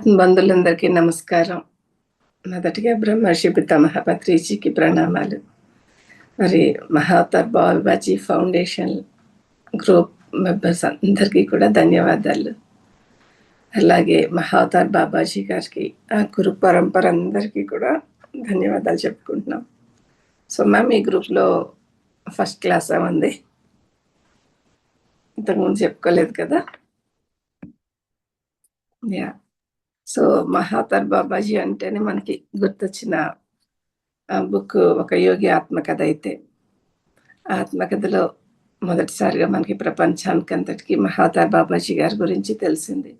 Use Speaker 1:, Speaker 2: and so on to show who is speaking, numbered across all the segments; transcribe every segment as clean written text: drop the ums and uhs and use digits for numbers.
Speaker 1: ఆత్మబంధులందరికీ నమస్కారం. మొదటిగా బ్రహ్మర్షి పితామహ పత్రిజీకి ప్రణామాలు. మరి Mahavatar Babaji foundation group members అందరికీ కూడా ధన్యవాదాలు. అలాగే మహావతార్ బాబాజీ గారికి, ఆ గురు పరంపర అందరికీ కూడా ధన్యవాదాలు చెప్పుకుంటున్నాం. సో మ్యామ్, ఈ గ్రూప్లో ఫస్ట్ క్లాసా ఉంది? ఇంతకుముందు చెప్పుకోలేదు కదా? యా. సో మహావతార్ బాబాజీ అంటేనే మనకి గుర్తొచ్చిన బుక్ ఒక యోగి ఆత్మకథ. అయితే ఆత్మకథలో మొదటిసారిగా మనకి ప్రపంచానికంతటికి మహావతార్ బాబాజీ గారి గురించి తెలిసింది.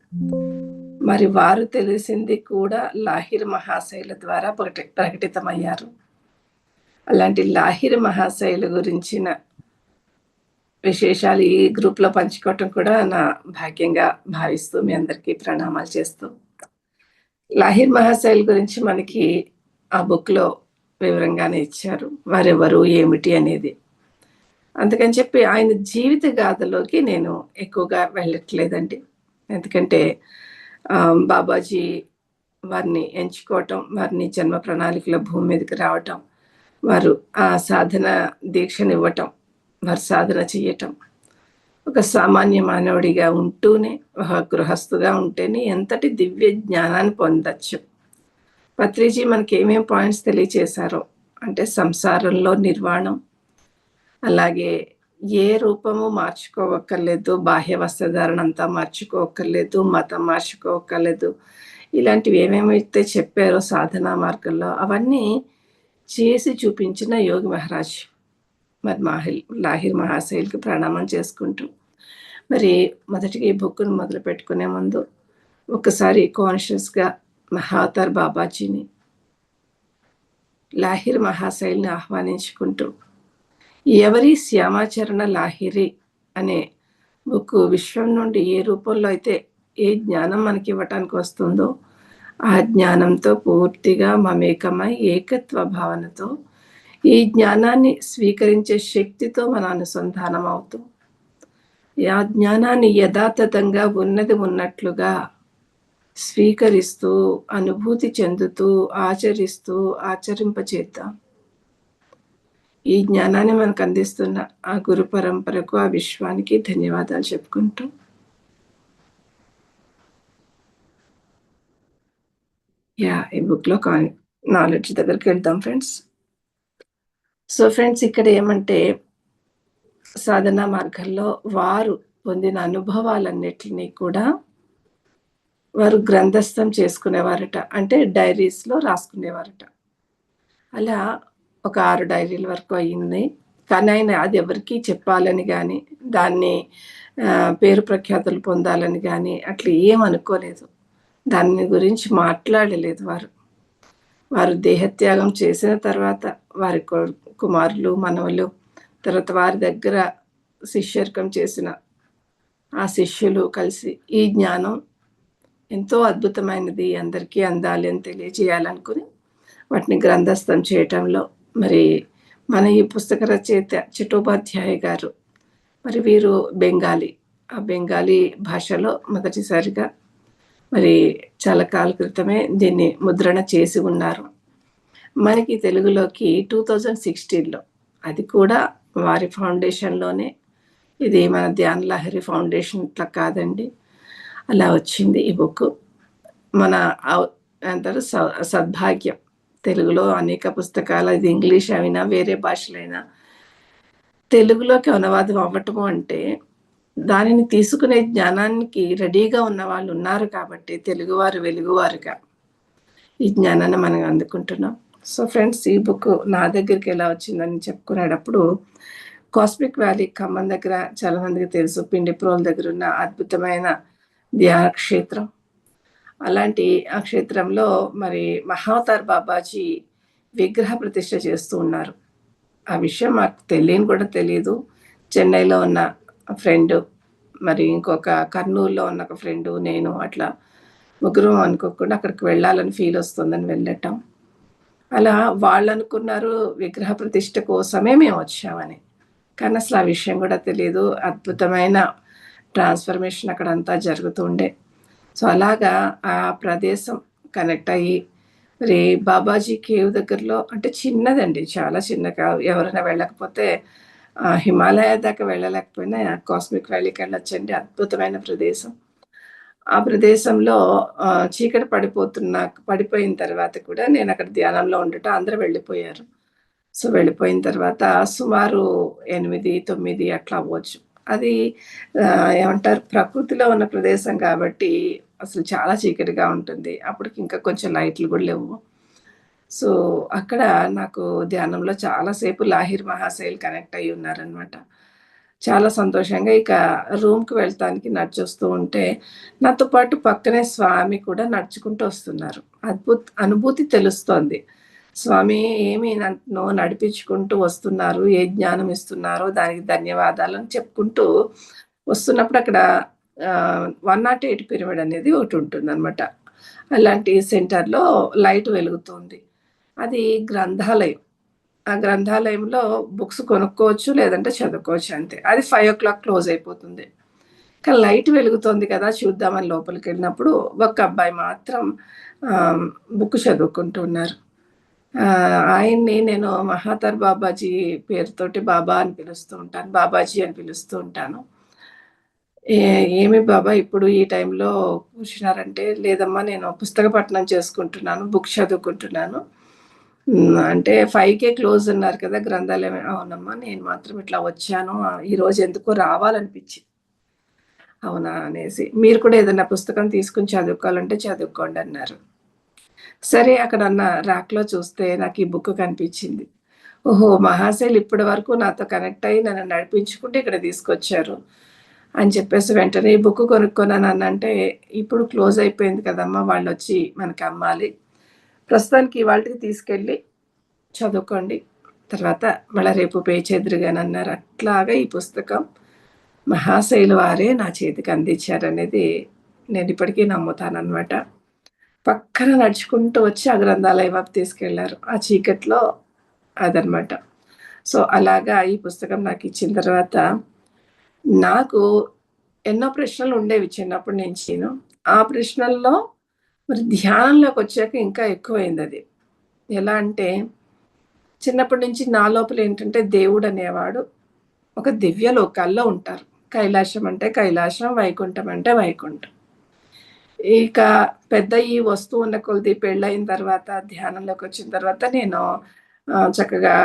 Speaker 1: మరి వారు తెలిసింది కూడా లాహిర్ మహాశైల ద్వారా ప్రకటితమయ్యారు. అలాంటి లాహిర్ మహాశైల గురించిన విశేషాలు ఈ గ్రూప్లో పంచుకోవటం కూడా నా భాగ్యంగా భావిస్తూ మీ అందరికీ ప్రణామాలు చేస్తూ, లాహిర్ మహాశైల్ గురించి మనకి ఆ బుక్లో వివరంగానే ఇచ్చారు, వారెవరు ఏమిటి అనేది. అందుకని చెప్పి ఆయన జీవిత గాథలోకి నేను ఎక్కువగా వెళ్ళట్లేదండి. ఎందుకంటే బాబాజీ వారిని ఎంచుకోవటం, వారిని జన్మ ప్రణాళికలో భూమి మీదకి రావటం, వారు ఆ సాధన దీక్షనివ్వటం, వారు సాధన చేయటం, ఒక సామాన్య మానవుడిగా ఉంటూనే, ఒక గృహస్థుగా ఉంటేనే ఎంతటి దివ్య జ్ఞానాన్ని పొందచ్చు. పత్రిజీ మనకి ఏమేం పాయింట్స్ తెలియచేశారో అంటే సంసారంలో నిర్వాణం, అలాగే ఏ రూపము మార్చుకోవక్కర్లేదు, బాహ్య వస్త్రధారణ అంతా మార్చుకోవక్కర్లేదు, మతం మార్చుకోవక్కర్లేదు, ఇలాంటివి ఏమేమైతే చెప్పారో సాధనా మార్గంలో అవన్నీ చేసి చూపించిన యోగి మహారాజ్ మరి లాహిర్ మహాశైల్కి ప్రణామం చేసుకుంటూ, మరి మొదటిగా ఈ బుక్ను మొదలు పెట్టుకునే ముందు ఒకసారి కాన్షియస్గా మహావతార్ బాబాజీని, లాహిర్ మహాశైల్ని ఆహ్వానించుకుంటూ, ఎవరి శ్యామాచరణ లాహిరి అనే బుక్ విశ్వం నుండి ఏ రూపంలో అయితే ఏ జ్ఞానం మనకి ఇవ్వటానికి వస్తుందో ఆ జ్ఞానంతో పూర్తిగా మమేకమై ఏకత్వ భావనతో ఈ జ్ఞానాన్ని స్వీకరించే శక్తితో మన అనుసంధానం అవుతూ, ఆ జ్ఞానాన్ని యథాతథంగా ఉన్నది ఉన్నట్లుగా స్వీకరిస్తూ, అనుభూతి చెందుతూ, ఆచరిస్తూ ఆచరింపచేద్దాం. ఈ జ్ఞానాన్ని మనకు అందిస్తున్న ఆ గురు పరంపరకు, ఆ విశ్వానికి ధన్యవాదాలు చెప్పుకుంటూ, ఈ బుక్లో నాలెడ్జ్ దగ్గరికి వెళ్దాం ఫ్రెండ్స్. సో ఫ్రెండ్స్, ఇక్కడ ఏమంటే సాధనా మార్గంలో వారు పొందిన అనుభవాలన్నిటినీ కూడా వారు గ్రంథస్థం చేసుకునేవారట, అంటే డైరీస్లో రాసుకునేవారట. అలా ఒక 6 డైరీల వరకు అయ్యింది. కానీ ఆయన అది ఎవరికి చెప్పాలని కానీ, దాన్ని పేరు ప్రఖ్యాతులు పొందాలని కానీ అట్లా ఏమనుకోలేదు. దాని గురించి మాట్లాడలేదు వారు. వారు దేహత్యాగం చేసిన తర్వాత వారి కుమారులు, మనవలు, తర్వాత వారి దగ్గర శిష్యర్కం చేసిన ఆ శిష్యులు కలిసి ఈ జ్ఞానం ఎంతో అద్భుతమైనది, అందరికీ అందాలి అని తెలియజేయాలనుకుని వాటిని గ్రంథస్థం చేయటంలో మరి మన ఈ పుస్తక రచయిత చటోపాధ్యాయ గారు, మరి వీరు బెంగాలీ, ఆ బెంగాలీ భాషలో మొదటిసారిగా మరి చాలా కాల క్రితమే దీన్ని ముద్రణ చేసి ఉన్నారు. మనకి తెలుగులోకి 2016లో, అది కూడా వారి ఫౌండేషన్లోనే, ఇది మన ధ్యాన్ లహరి ఫౌండేషన్ ఇట్లా కాదండి, అలా వచ్చింది ఈ బుక్. మన అంటారు సద్భాగ్యం, తెలుగులో అనేక పుస్తకాలు, ఇది ఇంగ్లీష్ అయినా వేరే భాషలైనా తెలుగులోకి అనువాదం అవ్వటము అంటే దానిని తీసుకునే జ్ఞానానికి రెడీగా ఉన్న వాళ్ళు ఉన్నారు కాబట్టి తెలుగువారు వెలుగువారుగా ఈ జ్ఞానాన్ని మనం అందుకుంటున్నాం. సో ఫ్రెండ్స్, ఈ బుక్ నా దగ్గరికి ఎలా వచ్చిందని చెప్పుకునేటప్పుడు, కాస్మిక్ వ్యాలీ ఖమ్మం దగ్గర చాలా మందికి తెలుసు, పిండిప్రోల్ దగ్గర ఉన్న అద్భుతమైన ధ్యాన క్షేత్రం. అలాంటి ఆ క్షేత్రంలో మరి మహావతార్ బాబాజీ విగ్రహ ప్రతిష్ఠ చేస్తూ ఉన్నారు. ఆ విషయం మాకు తెలియని కూడా తెలియదు. చెన్నైలో ఉన్న ఫ్రెండ్, మరి ఇంకొక కర్నూలులో ఉన్న ఒక ఫ్రెండు, నేను అట్లా ముగ్గురం అనుకోకుండా అక్కడికి వెళ్ళాలని ఫీల్ వస్తుందని వెళ్ళటం. అలా వాళ్ళు అనుకున్నారు విగ్రహ ప్రతిష్ఠ కోసమే మేము వచ్చామని, కానీ అసలు ఆ విషయం కూడా తెలియదు. అద్భుతమైన ట్రాన్స్ఫర్మేషన్ అక్కడ అంతా జరుగుతుండే. సో, అలాగా ఆ ప్రదేశం కనెక్ట్ అయ్యి, మరి బాబాజీ కేవ్ దగ్గరలో అంటే చిన్నదండి. చాలా చిన్న ఎవరైనా వెళ్ళకపోతే హిమాలయ దాకా వెళ్ళలేకపోయినా కాస్మిక్ వ్యాలీకెళ్ళొచ్చండి. అద్భుతమైన ప్రదేశం. ఆ ప్రదేశంలో చీకటి పడిపోయిన తర్వాత కూడా నేనక్కడ ధ్యానంలో ఉండటం అందరూ వెళ్ళిపోయారు. సో, వెళ్ళిపోయిన తర్వాత సుమారు 8, 9 అట్లా అవ్వచ్చు. అది ఏమంటారు ప్రకృతిలో ఉన్న ప్రదేశం కాబట్టి అసలు చాలా చీకటిగా ఉంటుంది. అప్పటికి ఇంకా కొంచెం లైట్లు గూడా లెవ్వు. సో, అక్కడ నాకు ధ్యానంలో చాలా సేపు లాహిర్ మహాశైల్ కనెక్ట్ అయ్యి ఉన్నారనమాట. చాలా సంతోషంగా ఇక రూమ్‌కి వెళ్తానికి నడిచొస్తూ ఉంటే, నాతో పాటు పక్కనే స్వామి కూడా నడుచుకుంటూ వస్తున్నారు. అనుభూతి తెలుస్తోంది. స్వామి ఏమి నన్ను నడిపించుకుంటూ వస్తున్నారు. ఏ జ్ఞానం ఇస్తున్నారో దానికి ధన్యవాదాలని చెప్పుకుంటూ వస్తున్నప్పుడు అక్కడ 108 పిరమిడ్ అనేది ఒకటుంటుందనమాట. అలాంటి సెంటర్‌లో లైట్ వెలుగుతుంది. అది గ్రంథాలయం. ఆ గ్రంథాలయంలో బుక్స్ కొనుక్కోవచ్చు, లేదంటే చదువుకోవచ్చు అంతే. అది 5:00 క్లోజ్ అయిపోతుంది. కానీ లైట్ వెలుగుతోంది కదా! చూద్దామని లోపలికెళ్ళినప్పుడు ఒక అబ్బాయి మాత్రం బుక్ చదువుకుంటూ ఉన్నారు. ఆయన్ని నేను మహాతర్ బాబాజీ పేరుతోటి బాబా అని పిలుస్తూ ఉంటాను. బాబాజీ అని పిలుస్తూ ఉంటాను. ఏ ఏమి బాబా ఇప్పుడు ఈ టైంలో కూర్చున్నారంటే, లేదమ్మా నేను పుస్తక పఠనం చేసుకుంటున్నాను. బుక్ చదువుకుంటున్నాను. అంటే 5కే క్లోజ్ అన్నారు కదా! గ్రంథాలయం. అవునమ్మా నేను మాత్రం ఇట్లా వచ్చాను. ఈరోజు ఎందుకో రావాలనిపించింది. అవునా అనేసి. మీరు కూడా ఏదైనా పుస్తకం తీసుకొని చదువుకోవాలంటే చదువుకోండన్నారు. సరే అక్కడున్న ర్యాక్‌లో చూస్తే నాకు ఈ బుక్ కనిపించింది. ఓహో! మహాశయులు ఇప్పటి వరకు నాతో కనెక్ట్ అయ్యి నన్ను నడిపించుకుంటూ ఇక్కడ తీసుకొచ్చారు. అని చెప్పేసి వెంటనే ఈ బుక్ కొనుక్కున్నాననంటే, ఇప్పుడు క్లోజ్ అయిపోయింది కదమ్మా! వాళ్ళొచ్చి మనకి అమ్మాలి. ప్రస్తుతానికి ఇవాల్టికి తీసుకెళ్ళి చదువుకోండి. తర్వాత మళ్ళా రేపు పే చేద్దురుగానన్నారు. అట్లాగా ఈ పుస్తకం మహాశయుల వారే నా చేతికి అందించారనేది నేనిప్పటికీ నమ్ముతాననమాట. పక్కన నడుచుకుంటూ వచ్చి ఆ గ్రంథాలయం వైపు తీసుకెళ్లారు. ఆ చీకట్లో అదనమాట. సో, అలాగా ఈ పుస్తకం నాకిచ్చిన తర్వాత నాకు ఎన్నో ప్రశ్నలుండేవి చిన్నప్పటి నుంచిను. ఆ ప్రశ్నల్లో మరి ధ్యానంలోకొచ్చాక ఇంకా ఎక్కువయిందది. ఎలా అంటే చిన్నప్పటి నుంచి నా లోపలేంటంటే దేవుడనేవాడు ఒక దివ్య లోకాల్లో ఉంటారు. కైలాసం అంటే కైలాసం, వైకుంఠం అంటే వైకుంఠం. ఇక పెద్దయ్యి వస్తూ ఉన్న కొద్దీ పెళ్ళయిన తర్వాత ధ్యానంలోకొచ్చిన తర్వాత నేను చక్కగా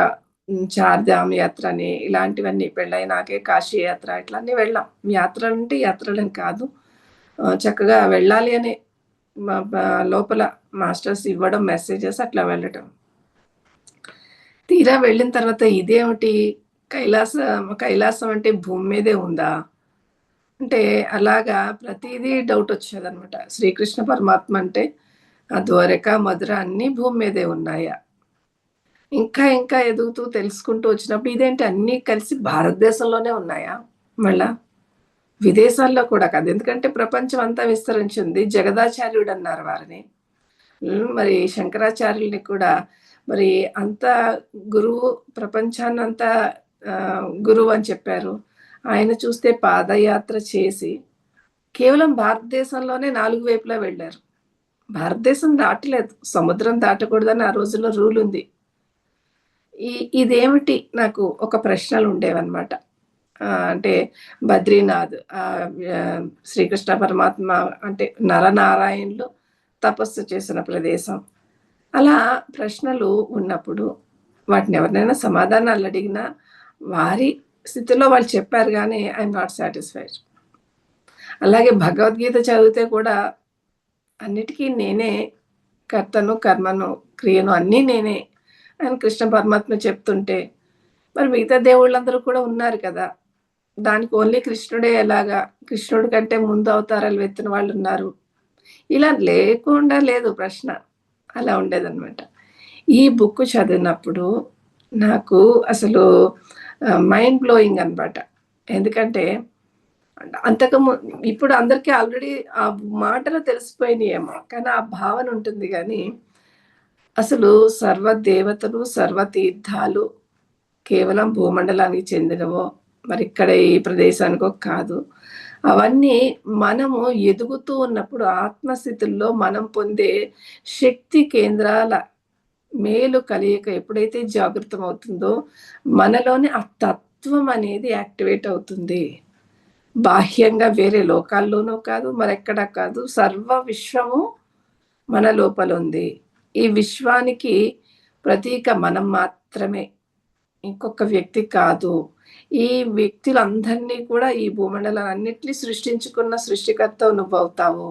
Speaker 1: చార్ధామ్ యాత్రని ఇలాంటివన్నీ పెళ్ళైనాకే కాశీ యాత్ర ఇట్లా అన్నీ వెళ్ళాం. యాత్రలంటే యాత్రలని కాదు. చక్కగా వెళ్ళాలి అని మ బ లోపల మాస్టర్స్ ఇవ్వడం మెసేజెస్ అట్లా వెళ్ళటం. తీరా వెళ్ళిన తర్వాత ఇదేమిటి కైలాసం అంటే భూమి మీదే ఉందా? అంటే అలాగా ప్రతీదీ డౌటొచ్చేదనమాట. శ్రీకృష్ణ పరమాత్మ అంటే ద్వారక, మధుర అన్నీ భూమి మీదే ఉన్నాయా? ఇంకా ఇంకా ఎదుగుతూ తెలుసుకుంటూ వచ్చినప్పుడు ఇదేంటి అన్నీ కలిసి భారతదేశంలోనే ఉన్నాయా మళ్ళా? విదేశాల్లో కూడా కాదు. ఎందుకంటే ప్రపంచం అంతా విస్తరించింది. జగదాచార్యుడన్నారు వారిని. మరి శంకరాచార్యులని కూడా మరి అంత గురువు ప్రపంచాన్నంతా గురువు అని చెప్పారు. ఆయన చూస్తే పాదయాత్ర చేసి కేవలం భారతదేశంలోనే 4 వైపులా వెళ్లారు. భారతదేశం దాటలేదు. సముద్రం దాటకూడదని ఆ రోజుల్లో రూలుంది. ఈ ఇదేమిటి నాకు ఒక ప్రశ్నలుండేవన్నమాట. అంటే బద్రీనాథ్ శ్రీకృష్ణ పరమాత్మ అంటే నరనారాయణులు తపస్సు చేసిన ప్రదేశం. అలా ప్రశ్నలు ఉన్నప్పుడు వాటిని ఎవరినైనా సమాధానాలడిగినా వారి స్థితిలో వాళ్ళు చెప్పారు గానీ ఐయామ్ నాట్ సాటిస్ఫైడ్. అలాగే భగవద్గీత చదివితే కూడా అన్నిటికీ నేనే కర్తను, కర్మను, క్రియను అన్నీ నేనే అని కృష్ణ పరమాత్మ చెప్తుంటే, మరి మిగతా దేవుళ్ళందరూ కూడా ఉన్నారు కదా! దానికి ఓన్లీ కృష్ణుడే ఎలాగా? కృష్ణుడి కంటే ముందు అవతారాలు ఎత్తిన వాళ్ళున్నారు. ఇలా లేకుండా లేదు ప్రశ్న. అలా ఉండేదనమాట. ఈ బుక్ చదివినప్పుడు నాకు అసలు మైండ్ బ్లోయింగ్ అనమాట. ఎందుకంటే అంతకు ము ఇప్పుడు అందరికి ఆల్రెడీ ఆ మాటలు తెలిసిపోయినాయేమో. కానీ ఆ భావన ఉంటుంది గానీ, అసలు సర్వ దేవతలు, సర్వ తీర్థాలు కేవలం భూమండలానికి చెందినవో, మరి ఇక్కడ ఈ ప్రదేశానికో కాదు. అవన్నీ మనము ఎదుగుతూ ఉన్నప్పుడు ఆత్మస్థితుల్లో మనం పొందే శక్తి కేంద్రాల మేలు కలయిక ఎప్పుడైతే జాగృతమవుతుందో, మనలోని ఆ తత్వం అనేది యాక్టివేట్ అవుతుంది. బాహ్యంగా వేరే లోకాల్లోనూ కాదు, మరెక్కడా కాదు. సర్వ విశ్వము మన లోపలుంది. ఈ విశ్వానికి ప్రతీక మనం మాత్రమే. ఇంకొక వ్యక్తి కాదు. ఈ వ్యక్తులందరినీ కూడా ఈ భూమండలాలన్నిటిని సృష్టించుకున్న సృష్టికర్తవు నువ్వవుతావు.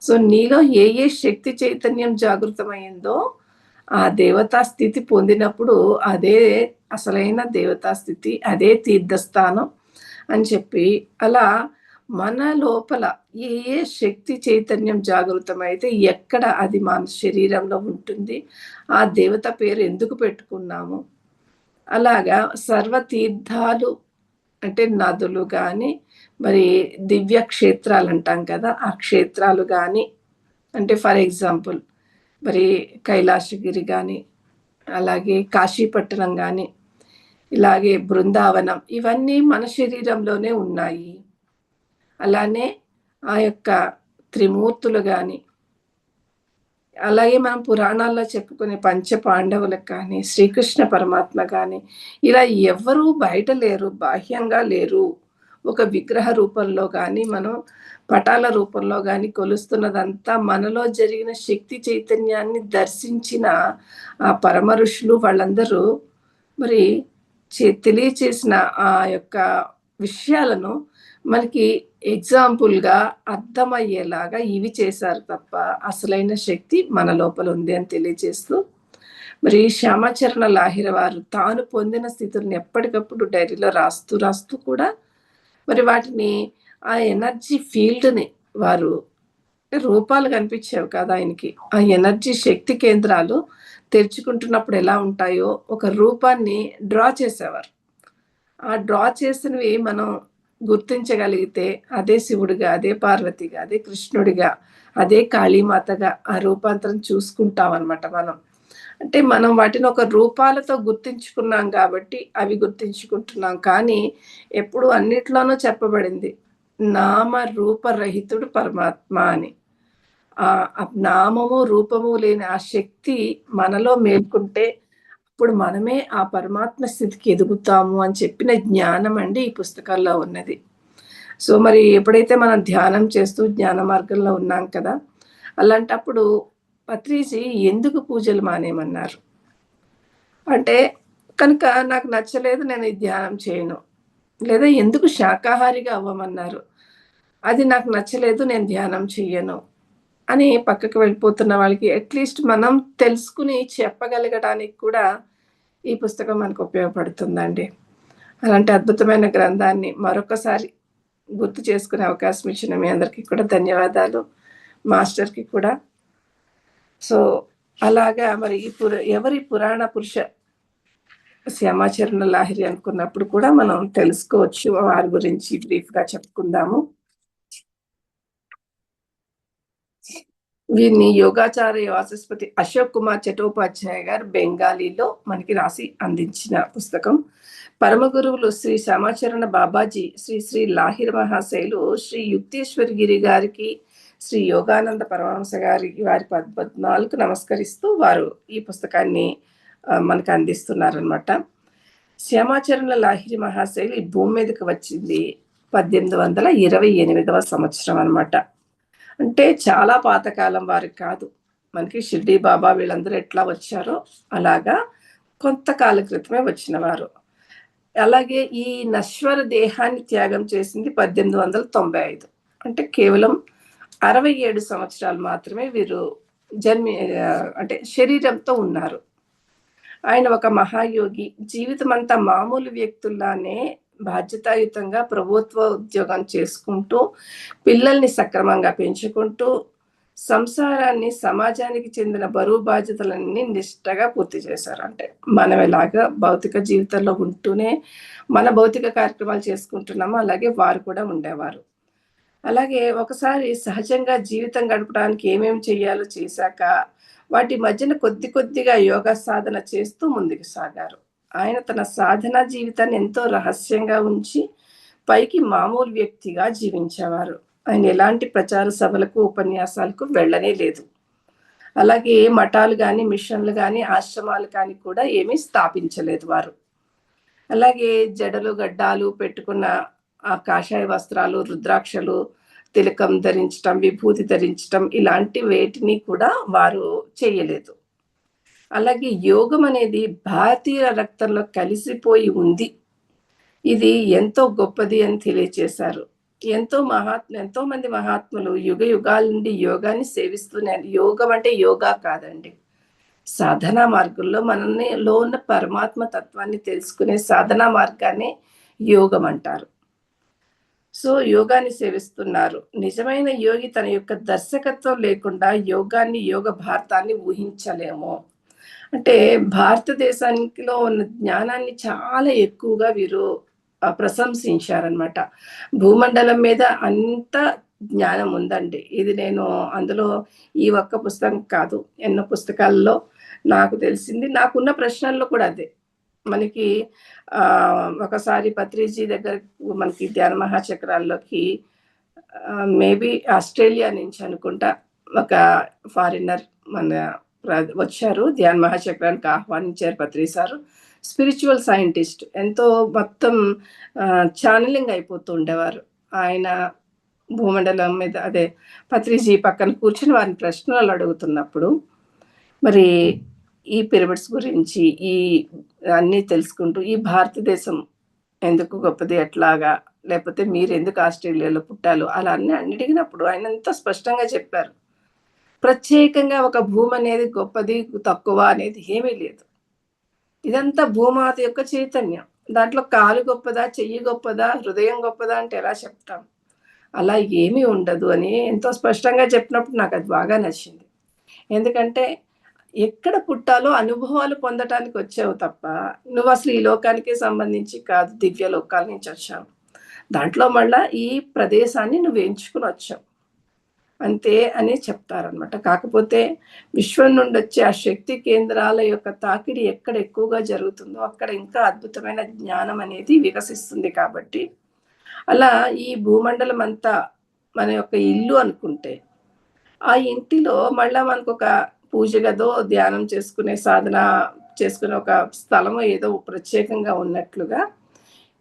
Speaker 1: సో, నీలో ఏ ఏ శక్తి చైతన్యం జాగృతమైందో, ఆ దేవతా స్థితి పొందినప్పుడు అదే అసలైన దేవతా స్థితి. అదే తీర్థస్థానం అని చెప్పి, అలా మన లోపల ఏ ఏ శక్తి చైతన్యం జాగృతమైతే ఎక్కడ అది మన శరీరంలో ఉంటుంది. ఆ దేవత పేరు ఎందుకు పెట్టుకున్నాము. అలాగా సర్వ తీర్థాలు అంటే నదులు గాని, మరి దివ్య క్షేత్రాలంటాం కదా! ఆ క్షేత్రాలు గాని, అంటే ఫర్ ఎగ్జాంపుల్ మరి కైలాసగిరి గాని, అలాగే కాశీపట్టణం గాని, ఇలాగే బృందావనం ఇవన్నీ మన శరీరంలోనే ఉన్నాయి. అలానే ఆ యొక్క త్రిమూర్తులు గాని, అలాగే మనం పురాణాల్లో చెప్పుకునే పంచపాండవులకు కానీ, శ్రీకృష్ణ పరమాత్మ గాని, ఇలా ఎవ్వరూ బయట లేరు, బాహ్యంగా లేరు. ఒక విగ్రహ రూపంలో గాని, మనం పటాల రూపంలో గాని కొలుస్తున్నదంతా మనలో జరిగిన శక్తి చైతన్యాన్ని దర్శించిన ఆ పరమ ఋషులు వాళ్ళందరూ మరి తెలియచేసిన ఆ యొక్క విషయాలను మనకి ఎగ్జాంపుల్‌గా అర్థమయ్యేలాగా ఇవి చేశారు తప్ప, అసలైన శక్తి మన లోపల ఉంది అని తెలియజేస్తూ, మరి శ్యామాచరణ లాహిరి వారు తాను పొందిన స్థితులను ఎప్పటికప్పుడు డైరీలో రాస్తూ, రాస్తూ కూడా మరి వాటిని ఆ ఎనర్జీ ఫీల్డ్‌ని వారు రూపాలు కనిపించేవి కాదు ఆయనకి. ఆ ఎనర్జీ శక్తి కేంద్రాలు తెరుచుకుంటున్నప్పుడు ఎలా ఉంటాయో ఒక రూపాన్ని డ్రా చేసేవారు. ఆ డ్రా చేసినవి మనం గుర్తించగలిగితే అదే శివుడిగా, అదే పార్వతిగా, అదే కృష్ణుడిగా, అదే కాళీమాతగా ఆ రూపాంతరం చూసుకుంటామనమాట మనం. అంటే మనం వాటిని ఒక రూపాలతో గుర్తించుకున్నాం కాబట్టి అవి గుర్తించుకుంటున్నాం. కానీ ఎప్పుడు అన్నిట్లోనూ చెప్పబడింది నామ రూపరహితుడు పరమాత్మ అని. నామము, రూపము లేని ఆ శక్తి మనలో మేల్కొంటే అప్పుడు మనమే ఆ పరమాత్మ స్థితికి ఎదుగుతాము అని చెప్పిన జ్ఞానం అండి ఈ పుస్తకాల్లో ఉన్నది. సో, మరి ఎప్పుడైతే మనం ధ్యానం చేస్తూ జ్ఞాన మార్గంలో ఉన్నాం కదా! అలాంటప్పుడు పత్రిజీ ఎందుకు పూజలు మానేయమన్నారు? అంటే కనుక నాకు నచ్చలేదు నేను ఈ ధ్యానం చేయను. లేదా ఎందుకు శాకాహారిగా అవ్వమన్నారు? అది నాకు నచ్చలేదు నేను ధ్యానం చెయ్యను. అని పక్కకు వెళ్ళిపోతున్న వాళ్ళకి అట్‌లీస్ట్ మనం తెలుసుకొని చెప్పగలగడానికి కూడా ఈ పుస్తకం మనకు ఉపయోగపడుతుందండి. అలాంటి అద్భుతమైన గ్రంథాన్ని మరొకసారి గుర్తు చేసుకునే అవకాశం ఇచ్చిన మీ అందరికీ కూడా ధన్యవాదాలు. మాస్టర్‌కి కూడా. సో, అలాగా మరి ఎవరి పురాణ పురుష శ్యామాచరణ లాహిరి అనుకున్నప్పుడు కూడా మనం తెలుసుకోవచ్చు. వారి గురించి బ్రీఫ్‌గా చెప్పుకుందాము. వీరిని యోగాచార్య వాచస్పతి అశోక్ కుమార్ చటోపాధ్యాయ గారు బెంగాలీలో మనకి రాసి అందించిన పుస్తకం. పరమ గురువులు శ్రీ శ్యామాచరణ బాబాజీ, శ్రీ శ్రీ లాహిరి మహాశయులు, శ్రీ యుక్తేశ్వరి గిరి గారికి, శ్రీ యోగానంద పరమహంస గారికి వారి పద్మాలకు నమస్కరిస్తూ వారు ఈ పుస్తకాన్ని మనకు అందిస్తున్నారనమాట. శ్యామాచరణ లాహిరి మహాశయులు ఈ భూమి మీదకి వచ్చింది 1828వ సంవత్సరం అనమాట. అంటే చాలా పాతకాలం వారికి కాదు. మనకి షిర్డీ బాబా వీళ్ళందరూ ఎట్లా వచ్చారో అలాగా కొంతకాల క్రితమే వచ్చినవారు. అలాగే ఈ నశ్వర దేహాన్ని త్యాగం చేసింది 1895. అంటే కేవలం 67 సంవత్సరాలు మాత్రమే వీరు అంటే శరీరంతో ఉన్నారు. ఆయన ఒక మహాయోగి. జీవితమంతా మామూలు వ్యక్తుల్లానే బాధ్యతాయుతంగా ప్రభుత్వ ఉద్యోగం చేసుకుంటూ, పిల్లల్ని సక్రమంగా పెంచుకుంటూ, సంసారాన్ని సమాజానికి చెందిన బరువు బాధ్యతలన్నీ నిష్టగా పూర్తి చేశారు. అంటే మనం ఎలాగా భౌతిక జీవితంలో ఉంటూనే మన భౌతిక కార్యక్రమాలు చేసుకుంటున్నామో అలాగే వారు కూడా ఉండేవారు. అలాగే ఒకసారి సహజంగా జీవితం గడపడానికి ఏమేమి చేయాలో చేశాక, వాటి మధ్యన కొద్ది కొద్దిగా యోగా సాధన చేస్తూ ముందుకు సాగారు. ఆయన తన సాధనా జీవితాన్ని ఎంతో రహస్యంగా ఉంచి, పైకి మామూలు వ్యక్తిగా జీవించేవారు. ఆయన ఎలాంటి ప్రచార సభలకు, ఉపన్యాసాలకు వెళ్ళనే లేదు. అలాగే మఠాలు గాని, మిషన్‌లు గాని, ఆశ్రమాలు కానీ కూడా ఏమీ స్థాపించలేదు వారు. అలాగే జడలు, గడ్డాలు పెట్టుకున్న ఆ కాషాయ వస్త్రాలు, రుద్రాక్షలు, తిలకం ధరించటం, విభూతి ధరించటం ఇలాంటి వేటిని కూడా వారు చేయలేదు. అలాగే యోగం అనేది భారతీయుల రక్తంలో కలిసిపోయి ఉంది. ఇది ఎంతో గొప్పది అని తెలియచేశారు. ఎంతోమంది మహాత్ములు యుగాల నుండి యోగాన్ని సేవిస్తూనే యోగం అంటే యోగా కాదండి. సాధనా మార్గంలో లో ఉన్న పరమాత్మ తత్వాన్ని తెలుసుకునే సాధనా మార్గాన్ని యోగం అంటారు. సో, యోగాన్ని సేవిస్తున్నారు. నిజమైన యోగి తన యొక్క దర్శకత్వం లేకుండా యోగ భారతాన్ని ఊహించలేము. అంటే భారతదేశానికిలో ఉన్న జ్ఞానాన్ని చాలా ఎక్కువగా వీరు ప్రశంసించారనమాట. భూమండలం మీద అంత జ్ఞానం ఉందండి. ఇది నేను అందులో ఈ ఒక్క పుస్తకం కాదు. ఎన్నో పుస్తకాల్లో నాకు తెలిసింది. నాకున్న ప్రశ్నల్లో కూడా అదే. మనకి ఒకసారి పత్రిజీ దగ్గర మనకి ధ్యాన మహాచక్రాల్లోకి మేబీ ఆస్ట్రేలియా నుంచి అనుకుంటా ఒక ఫారినర్ మన వచ్చారు. ధ్యాన మహాచక్రానికి ఆహ్వానించారు పత్రి సారు. Spiritual scientist. ఎంతో మొత్తం ఛానెలింగ్ అయిపోతూ ఉండేవారు. ఆయన భూమండలం మీద అదే పత్రిజీ పక్కన కూర్చొని వారిని ప్రశ్నలు అడుగుతున్నప్పుడు, మరి ఈ పిరమిడ్స్ గురించి అన్నీ తెలుసుకుంటూ, ఈ భారతదేశం ఎందుకు గొప్పది, ఎట్లాగా, లేకపోతే మీరెందుకు ఆస్ట్రేలియాలో పుట్టాలో అలా అన్ని అడిగినప్పుడు ఆయన ఎంతో స్పష్టంగా చెప్పారు. ప్రత్యేకంగా ఒక భూమి అనేది గొప్పది, తక్కువ అనేది ఏమీ లేదు. ఇదంతా భూమాత యొక్క చైతన్యం. దాంట్లో కాలు గొప్పదా, చెయ్యి గొప్పదా, హృదయం గొప్పదా అంటే ఎలా చెప్తాం? అలా ఏమీ ఉండదు అని ఎంతో స్పష్టంగా చెప్పినప్పుడు నాకది బాగా నచ్చింది. ఎందుకంటే ఎక్కడ పుట్టాలో అనుభవాలు పొందటానికి వచ్చావు తప్ప, నువ్వసలు ఈ లోకానికే సంబంధించి కాదు, దివ్య లోకాల నుంచి వచ్చావు. దాంట్లో మళ్ళా ఈ ప్రదేశాన్ని నువ్వు ఎంచుకొనొచ్చావు. అంతే అని చెప్తారనమాట. కాకపోతే విశ్వం నుండొచ్చే ఆ శక్తి కేంద్రాల యొక్క తాకిడి ఎక్కడ ఎక్కువగా జరుగుతుందో, అక్కడ ఇంకా అద్భుతమైన జ్ఞానం అనేది వికసిస్తుంది కాబట్టి, అలా ఈ భూమండలం అంతా మన యొక్క ఇల్లు అనుకుంటే, ఆ ఇంటిలో మళ్ళా మనకొక పూజ గదో, ధ్యానం చేసుకునే సాధన చేసుకునే ఒక స్థలమో ఏదో ప్రత్యేకంగా ఉన్నట్లుగా,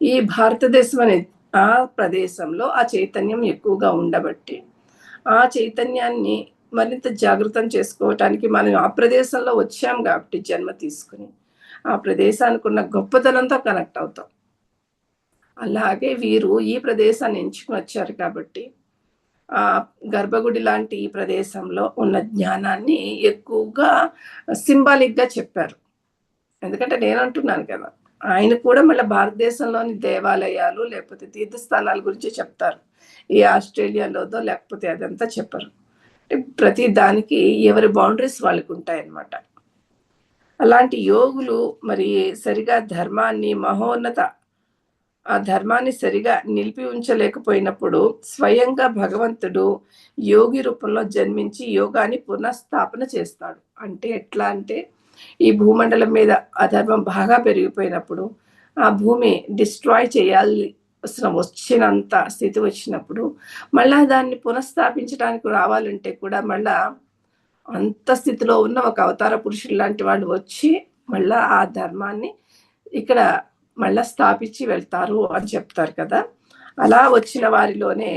Speaker 1: ఈ భారతదేశం అనే ఆ ప్రదేశంలో ఆ చైతన్యం ఎక్కువగా ఉండబట్టి, ఆ చైతన్యాన్ని మరింత జాగృతం చేసుకోవటానికి మనం ఆ ప్రదేశంలో వచ్చాం కాబట్టి జన్మ తీసుకొని, ఆ ప్రదేశానికి ఉన్న గొప్పతనంతో కనెక్ట్ అవుతాం. అలాగే వీరు ఈ ప్రదేశాన్ని ఎంచుకొని వచ్చారు కాబట్టి, గర్భగుడి లాంటి ఈ ప్రదేశంలో ఉన్న జ్ఞానాన్ని ఎక్కువగా సింబాలిక్‌గా చెప్పారు. ఎందుకంటే నేనంటున్నాను కదా! ఆయన కూడా మళ్ళా భారతదేశంలోని దేవాలయాలు, లేకపోతే తీర్థస్థానాల గురించి చెప్తారు. ఈ ఆస్ట్రేలియాలోదో లేకపోతే అదంతా చెప్పరు. ప్రతి దానికి ఎవరి బౌండరీస్ వాళ్ళకుంటాయన్నమాట. అలాంటి యోగులు మరి సరిగా ఆ ధర్మాన్ని సరిగా నిలిపి ఉంచలేకపోయినప్పుడు స్వయంగా భగవంతుడు యోగి రూపంలో జన్మించి యోగాన్ని పునఃస్థాపన చేస్తాడు. అంటే ఎట్లా అంటే ఈ భూమండలం మీద అధర్మం బాగా పెరిగిపోయినప్పుడు, ఆ భూమి డిస్ట్రాయ్ వచ్చినంత స్థితి వచ్చినప్పుడు, మళ్ళా దాన్ని పునఃస్థాపించడానికి రావాలంటే కూడా మళ్ళా అంత స్థితిలో ఉన్న ఒక అవతార పురుషులు లాంటి వాళ్ళు వచ్చి, మళ్ళా ఆ ధర్మాన్ని ఇక్కడ మళ్ళా స్థాపించి వెళ్తారు అని చెప్తారు కదా! అలా వచ్చిన వారిలోనే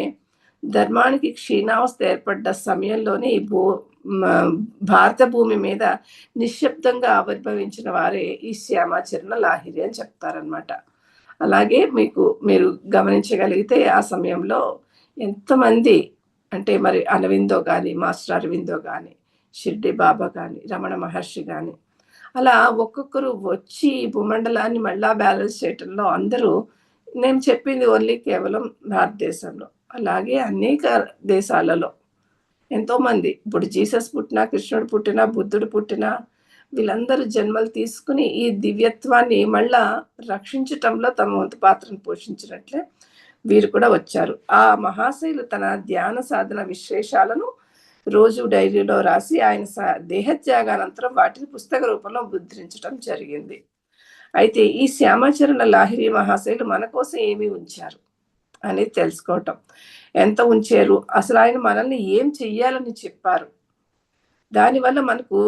Speaker 1: ధర్మానికి క్షీణావస్థ ఏర్పడ్డ సమయంలోనే భారత భూమి మీద నిశ్శబ్దంగా ఆవిర్భవించిన వారే ఈ శ్యామాచరణ లాహిరి అని చెప్తారనమాట. అలాగే మీరు గమనించగలిగితే ఆ సమయంలో ఎంతమంది అంటే మరి అరవిందో గాని, మాస్టర్ అరవిందో గాని, షిర్డీ బాబా గాని, రమణ మహర్షి గాని, అలా ఒక్కొక్కరు వచ్చి ఈ భూమండలాన్ని మళ్ళా బ్యాలెన్స్ చేయటంలో అందరూ నేను చెప్పింది ఓన్లీ కేవలం భారతదేశంలో. అలాగే అనేక దేశాలలో ఎంతోమంది ఇప్పుడు జీసస్ పుట్టినా, కృష్ణుడు పుట్టినా, బుద్ధుడు పుట్టినా వీళ్ళందరూ జన్మలు తీసుకొని ఈ దివ్యత్వాన్ని మళ్ళా రక్షించటంలో తమ వంతు పాత్రను పోషించినట్లే వీరు కూడా వచ్చారు. ఆ మహాశయులు తన ధ్యాన సాధన విశేషాలను రోజు డైరీలో రాసి ఆయన దేహత్యాగానంతరం వాటిని పుస్తక రూపంలో ముద్రించటం జరిగింది. అయితే ఈ శ్యామాచరణ లాహిరి మహాశయులు మన కోసం ఏమి ఉంచారు అనేది తెలుసుకోవటం. ఎంత ఉంచారు? అసలు ఆయన మనల్ని ఏం చెయ్యాలని చెప్పారు? దానివల్ల మనకు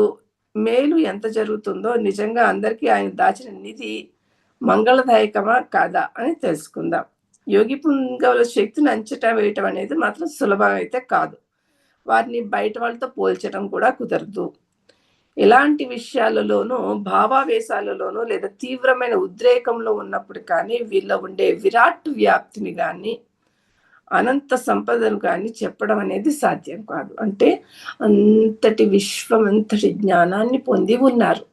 Speaker 1: మేలు ఎంత జరుగుతుందో నిజంగా అందరికీ ఆయన దాచిన నిధి మంగళదాయకమా కాదా అని తెలుసుకుందాం. యోగి పుంగవుల శక్తిని అంచటా వేయటం అనేది మాత్రం సులభం అయితే కాదు. వారిని బయట వాళ్ళతో పోల్చడం కూడా కుదరదు. ఎలాంటి విషయాలలోనూ భావావేశాలలోనూ లేదా తీవ్రమైన ఉద్రేకంలో ఉన్నప్పుడు కానీ వీళ్ళ ఉండే విరాట్ వ్యాప్తిని గాని అనంత సంపదను కానీ చెప్పడం అనేది సాధ్యం కాదు. అంటే అంతటి విశ్వం అంతటి జ్ఞానాన్ని పొంది ఉన్నారు.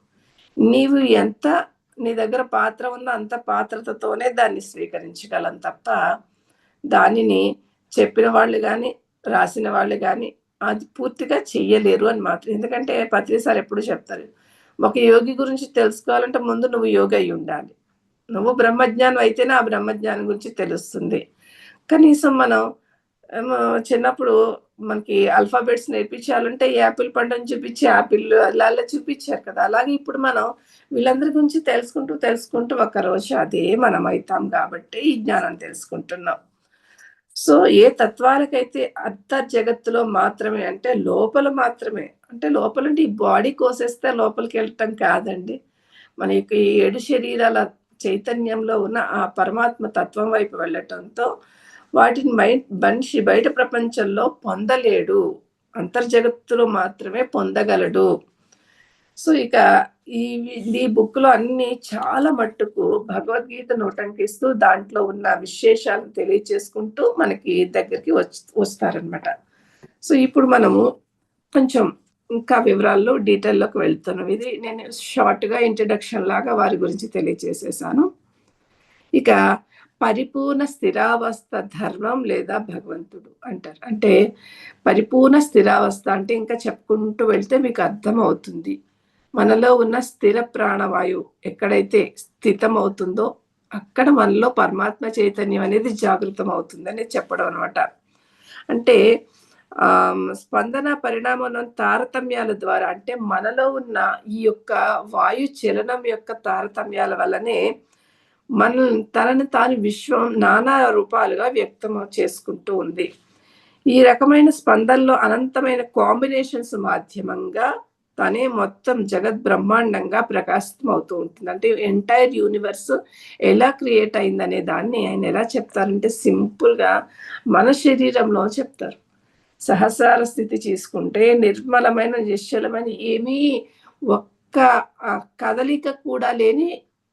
Speaker 1: నీవు ఎంత నీ దగ్గర పాత్ర ఉందో అంత పాత్రతతోనే దాన్ని స్వీకరించగలం తప్ప దానిని చెప్పిన వాళ్ళు కానీ రాసిన వాళ్ళు కానీ అది పూర్తిగా చెయ్యలేరు అని మాత్రం. ఎందుకంటే పత్రి సార్ ఎప్పుడు చెప్తారు, ఒక యోగి గురించి తెలుసుకోవాలంటే ముందు నువ్వు యోగి అయి ఉండాలి. నువ్వు బ్రహ్మజ్ఞానం అయితేనే ఆ బ్రహ్మజ్ఞానం గురించి తెలుస్తుంది. కనీసం మనం చిన్నప్పుడు మనకి ఆల్ఫాబెట్స్ నేర్పించాలంటే యాపిల్ పండుని చూపించి యాపిల్ అలా అలా చూపించారు కదా. అలాగే ఇప్పుడు మనం వీళ్ళందరి గురించి తెలుసుకుంటూ ఒకరోజు అదే మనం అవుతాం కాబట్టి ఈ జ్ఞానం తెలుసుకుంటున్నాం. సో ఏ తత్వాలకైతే జగత్తులో మాత్రమే అంటే లోపల మాత్రమే, అంటే లోపలంటే ఈ బాడీ కోసేస్తే లోపలికి వెళ్ళటం కాదండి. మన యొక్క ఈ 7 శరీరాల చైతన్యంలో ఉన్న ఆ పరమాత్మ తత్వం వైపు వెళ్ళటంతో వాటిని మనిషి బయట ప్రపంచంలో పొందలేడు. అంతర్జగత్తులో మాత్రమే పొందగలడు. సో ఇక ఈ బుక్‌లో అన్నీ చాలా మట్టుకు భగవద్గీతను ఉటంకిస్తూ దాంట్లో ఉన్న విశేషాలను తెలియచేసుకుంటూ మనకి దగ్గరికి వస్తారనమాట. సో ఇప్పుడు మనము కొంచెం ఇంకా వివరాల్లో డీటెయిల్‌లోకి వెళ్తున్నాం. ఇది నేను షార్ట్‌గా ఇంట్రడక్షన్ లాగా వారి గురించి తెలియచేసేసాను. ఇక పరిపూర్ణ స్థిరావస్థ ధర్మం లేదా భగవంతుడు అంటారు. అంటే పరిపూర్ణ స్థిరావస్థ అంటే ఇంకా చెప్పుకుంటూ వెళ్తే మీకు అర్థమవుతుంది. మనలో ఉన్న స్థిర ప్రాణవాయువు ఎక్కడైతే స్థితమవుతుందో అక్కడ మనలో పరమాత్మ చైతన్యం అనేది జాగృతం అవుతుందని చెప్పడం అనమాట. అంటే స్పందన పరిణామం తారతమ్యాల ద్వారా, అంటే మనలో ఉన్న ఈ యొక్క వాయు చలనం యొక్క తారతమ్యాల వల్లనే తనని తాను విశ్వం నానా రూపాలుగా వ్యక్తం చేసుకుంటూ ఉంది. ఈ రకమైన స్పందనలో అనంతమైన కాంబినేషన్స్ మాధ్యమంగా తనే మొత్తం జగత్ బ్రహ్మాండంగా ప్రకాశితం అవుతూ ఉంటుంది. అంటే ఎంటైర్ యూనివర్స్ ఎలా క్రియేట్ అయిందనే దాన్ని ఆయన ఎలా చెప్తారంటే సింపుల్గా మన శరీరంలో చెప్తారు. సహస్రార స్థితి తీసుకుంటే నిర్మలమైన నిశ్చలమైన ఏమీ ఒక్క కదలిక కూడా లేని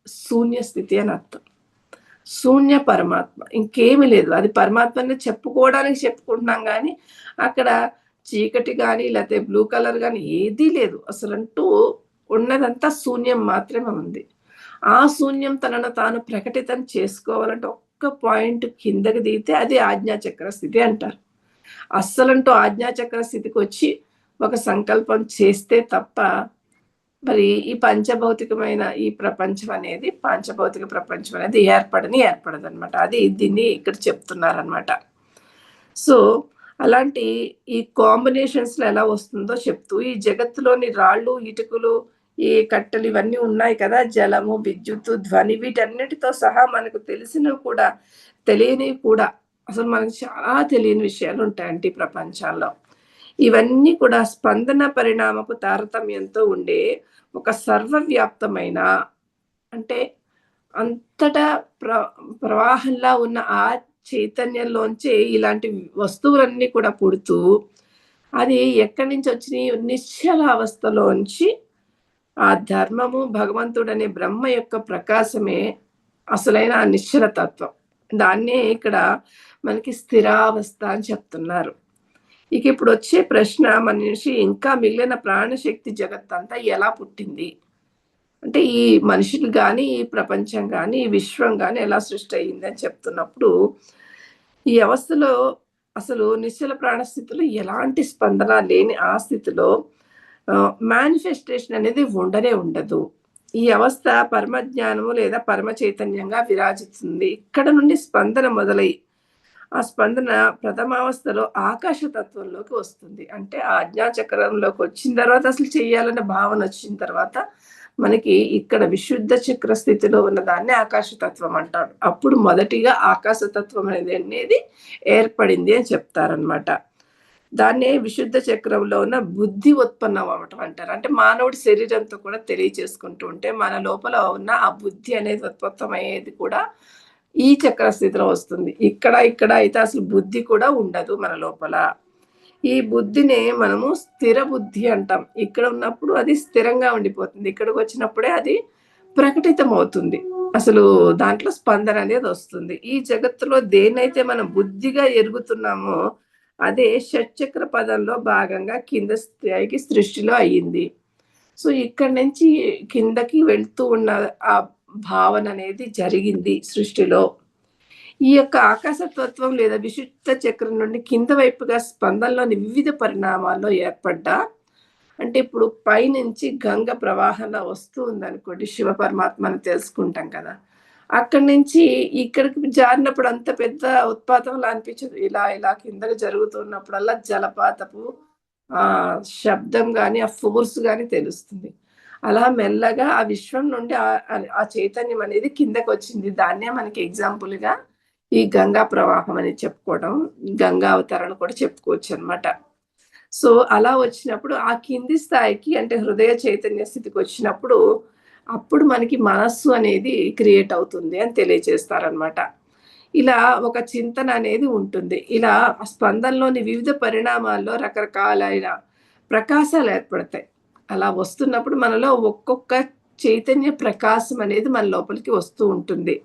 Speaker 1: శూన్య స్థితి అని అర్థం. శూన్య పరమాత్మ, ఇంకేమీ లేదు. అది పరమాత్మని చెప్పుకోవడానికి చెప్పుకుంటున్నాం కానీ అక్కడ చీకటి కానీ లేకపోతే బ్లూ కలర్ కానీ ఏదీ లేదు. అసలంటూ ఉన్నదంతా శూన్యం మాత్రమే ఉంది. ఆ శూన్యం తనను తాను ప్రకటితం చేసుకోవాలంటే ఒక్క పాయింట్ కిందకి దిగితే అది ఆజ్ఞాచక్ర స్థితి అంటారు. అస్సలంటూ ఆజ్ఞాచక్ర స్థితికి వచ్చి ఒక సంకల్పం చేస్తే తప్ప మరి ఈ పంచభౌతికమైన ఈ ప్రపంచం అనేది, పాంచభౌతిక ప్రపంచం అనేది ఏర్పడదనమాట. అది దీన్ని ఇక్కడ చెప్తున్నారనమాట. సో అలాంటి ఈ కాంబినేషన్స్లో ఎలా వస్తుందో చెప్తూ ఈ జగత్తులోని రాళ్ళు, ఇటుకలు, ఈ కట్టెలు ఇవన్నీ ఉన్నాయి కదా, జలము, విద్యుత్తు, ధ్వని వీటన్నిటితో సహా మనకు తెలిసినవి కూడా తెలియనివి కూడా, అసలు మనకు చాలా తెలియని విషయాలు ఉంటాయండి ఈ ప్రపంచాల్లో. ఇవన్నీ కూడా స్పందన పరిణామపు తారతమ్యంతో ఉండే ఒక సర్వవ్యాప్తమైన, అంటే అంతటా ప్రవాహంలా ఉన్న ఆ చైతన్యంలోంచి ఇలాంటి వస్తువులన్నీ కూడా పుడుతూ అది ఎక్కడి నుంచి వచ్చినాయి, నిశ్చల అవస్థలోంచి ఆ ధర్మము భగవంతుడు అనే బ్రహ్మ యొక్క ప్రకాశమే అసలైన ఆ నిశ్చల తత్వం. దాన్నే ఇక్కడ మనకి స్థిరావస్థ అని చెప్తున్నారు. ఇక ఇప్పుడు వచ్చే ప్రశ్న, మనిషి ఇంకా మిగిలిన ప్రాణశక్తి జగత్తంతా ఎలా పుట్టింది, అంటే ఈ మనుషులు కానీ ఈ ప్రపంచం కానీ ఈ విశ్వం కానీ ఎలా సృష్టి అయింది అని చెప్తున్నప్పుడు ఈ అవస్థలో అసలు నిశ్చల ప్రాణస్థితిలో ఎలాంటి స్పందన లేని ఆ స్థితిలో మేనిఫెస్టేషన్ అనేది ఉండనే ఉండదు. ఈ అవస్థ పరమజ్ఞానము లేదా పరమ చైతన్యంగా విరాజిస్తుంది. ఇక్కడ నుండి స్పందన మొదలై ఆ స్పందన ప్రథమావస్థలో ఆకాశతత్వంలోకి వస్తుంది. అంటే ఆజ్ఞాచక్రంలోకి వచ్చిన తర్వాత అసలు చెయ్యాలనే భావన వచ్చిన తర్వాత మనకి ఇక్కడ విశుద్ధ చక్ర స్థితిలో ఉన్న దాన్ని ఆకాశతత్వం అంటారు. అప్పుడు మొదటిగా ఆకాశతత్వం అనేది ఏర్పడింది అని చెప్తారనమాట. దాన్నే విశుద్ధ చక్రంలో ఉన్న బుద్ధి ఉత్పన్నం అవ్వటం అంటారు. అంటే మానవుడి శరీరంతో కూడా తెలియచేసుకుంటూ ఉంటే మన లోపల ఉన్న ఆ బుద్ధి అనేది ఉత్పత్తమయ్యేది కూడా ఈ చక్ర స్థితిలో వస్తుంది. ఇక్కడ అయితే అసలు బుద్ధి కూడా ఉండదు మన లోపల. ఈ బుద్ధిని మనము స్థిర బుద్ధి అంటాం. ఇక్కడ ఉన్నప్పుడు అది స్థిరంగా ఉండిపోతుంది. ఇక్కడికి వచ్చినప్పుడే అది ప్రకటితం అవుతుంది. అసలు దాంట్లో స్పందన అనేది వస్తుంది. ఈ జగత్తులో దేన్నైతే మనం బుద్ధిగా ఎరుగుతున్నామో అదే షట్చక్ర పదంలో భాగంగా కింద స్థాయికి సృష్టిలో అయ్యింది. సో ఇక్కడి నుంచి కిందకి వెళ్తూ ఉన్న ఆ భావన అనేది జరిగింది సృష్టిలో. ఈ యొక్క ఆకాశతత్వం లేదా విశుద్ధ చక్రం నుండి కింద వైపుగా స్పందనలోని వివిధ పరిణామాల్లో ఏర్పడ్డ, అంటే ఇప్పుడు పైనుంచి గంగ ప్రవాహంలో వస్తూ ఉందనుకోండి, శివ పరమాత్మని తెలుసుకుంటాం కదా. అక్కడి నుంచి ఇక్కడికి జారినప్పుడు అంత పెద్ద ఉత్పాతంలా అనిపించదు. ఇలా కిందకి జరుగుతున్నప్పుడల్లా జలపాతపు శబ్దం గాని, ఆ ఫోర్స్ గాని తెలుస్తుంది. అలా మెల్లగా ఆ విశ్వం నుండి ఆ చైతన్యం అనేది కిందకొచ్చింది. దాన్నే మనకి ఎగ్జాంపుల్‌గా ఈ గంగా ప్రవాహం అని చెప్పుకోవడం, గంగా అవతరణ కూడా చెప్పుకోవచ్చనమాట. సో, అలా వచ్చినప్పుడు ఆ కింది స్థాయికి అంటే హృదయ చైతన్య స్థితికొచ్చినప్పుడు, అప్పుడు మనకి మనస్సు అనేది క్రియేట్ అవుతుంది అని తెలియజేస్తారనమాట. ఇలా ఒక చింతన అనేది ఉంటుంది. ఇలా స్పందనలోని వివిధ పరిణామాల్లో రకరకాలైన ప్రకాశాలు ఏర్పడతాయి. అలా వస్తున్నప్పుడు మనలో ఒక్కొక్క చైతన్య ప్రకాశం అనేది మన లోపలికి వస్తూ ఉంటుంది.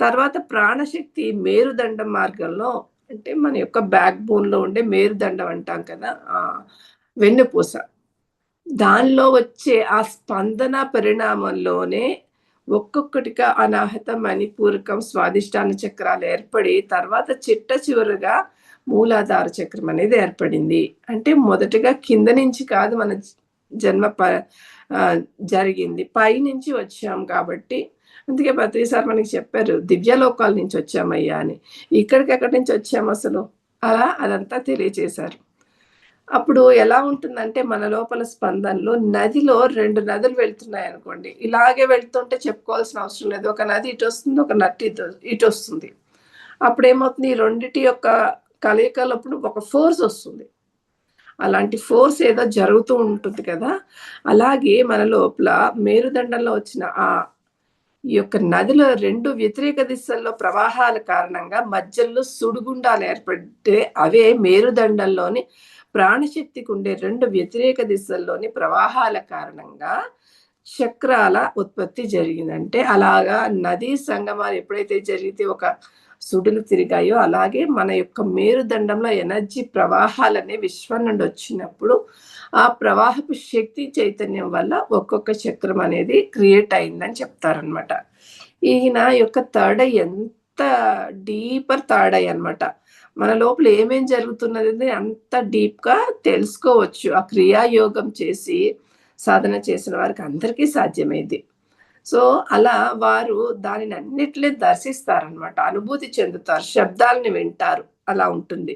Speaker 1: తర్వాత ప్రాణశక్తి మేరుదండం మార్గంలో అంటే మన యొక్క బ్యాక్ బోన్‌లో ఉండే మేరుదండం అంటాం కదా! వెన్నుపూస. దానిలో వచ్చే ఆ స్పందన పరిణామంలోనే ఒక్కొక్కటిగా అనాహతం, మణిపూరకం, స్వాదిష్టాన చక్రాలు ఏర్పడి తర్వాత చిట్ట చివరగా మూలాధార చక్రం అనేది ఏర్పడింది. అంటే మొదటగా కింద నుంచి కాదు మన జన్మ జరిగింది. పైనుంచి వచ్చాం కాబట్టి అందుకే ప్రతిసారి మనకి చెప్పారు దివ్యలోకాల నుంచి వచ్చామయ్యా అని. ఎక్కడి నుంచి వచ్చామసలు? అలా అదంతా తెలియచేశారు. అప్పుడు ఎలా ఉంటుందంటే మన లోపల స్పందనలో నదిలో 2 నదులు వెళ్తున్నాయనుకోండి. ఇలాగే వెళ్తుంటే చెప్పుకోవాల్సిన అవసరం లేదు. ఒక నది ఇటొస్తుంది. ఒక నది ఇటొస్తుంది. అప్పుడేమవుతుంది ఈ రెండిటి యొక్క కలయికలప్పుడు ఒక ఫోర్స్ వస్తుంది. అలాంటి ఫోర్స్ ఏదో జరుగుతూ ఉంటుంది కదా! అలాగే మన లోపల మేరుదండంలో వచ్చిన ఈ యొక్క నదిలో 2 వ్యతిరేక దిశల్లో ప్రవాహాల కారణంగా మధ్యలో సుడిగుండాలు ఏర్పడితే అవే మేరుదండంలోని ప్రాణశక్తికి ఉండే 2 వ్యతిరేక దిశల్లోని ప్రవాహాల కారణంగా చక్రాల ఉత్పత్తి జరిగిందంటే అలాగా నదీ సంగమాలు ఎప్పుడైతే జరిగితే ఒక సుడులు తిరిగాయో అలాగే మన యొక్క మేరుదండంలో ఎనర్జీ ప్రవాహాలనే విశ్వం నుండి వచ్చినప్పుడు ఆ ప్రవాహపు శక్తి చైతన్యం వల్ల ఒక్కొక్క చక్రం అనేది క్రియేట్ అయిందని చెప్తారనమాట. ఈయన యొక్క థర్డ్ ఐ ఎంత డీపర్ థర్డ్ ఐ అనమాట. మన లోపల ఏమేం జరుగుతున్నది అంత డీప్‌గా తెలుసుకోవచ్చు. ఆ క్రియాయోగం చేసి సాధన చేసిన వారికి అందరికీ సాధ్యమైంది. సో, అలా వారు దానినన్నిటిని దర్శిస్తారనమాట. అనుభూతి చెందుతారు. శబ్దాలని వింటారు. అలా ఉంటుంది.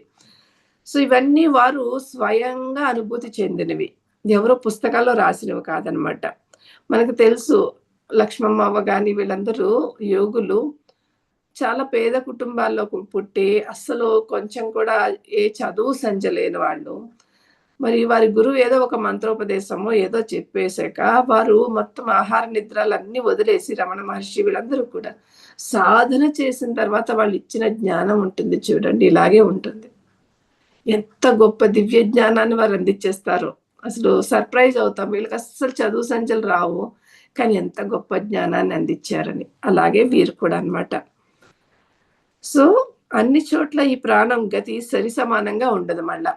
Speaker 1: సో, ఇవన్నీ వారు స్వయంగా అనుభూతి చెందినవి. ఎవరో పుస్తకాల్లో రాసినవి కాదనమాట. మనకు తెలుసు లక్ష్మమ్మవ్వ గాని వీళ్ళందరూ యోగులు చాలా పేద కుటుంబాల్లో పుట్టి అస్సలు కొంచెం కూడా ఏ చదువు సంధ్య లేని వాళ్ళు. మరి వారి గురువు ఏదో ఒక మంత్రోపదేశమో ఏదో చెప్పేసాక వారు మొత్తం ఆహార నిద్రలన్నీ వదిలేసి రమణ మహర్షి వీళ్ళందరూ కూడా సాధన చేసిన తర్వాత వాళ్ళు ఇచ్చిన జ్ఞానం ఉంటుంది చూడండి. ఇలాగే ఉంటుంది. ఎంత గొప్ప దివ్య జ్ఞానాన్ని వారు అందించేస్తారో. అసలు సర్ప్రైజ్ అవుతాం. వీళ్ళకి అస్సలు చదువు సంధ్యలు రావు. కానీ ఎంత గొప్ప జ్ఞానాన్ని అందించారని. అలాగే వీరు కూడా అన్నమాట. సో, అన్ని చోట్ల ఈ ప్రాణం గతి సరి సమానంగా ఉండదు మళ్ళా.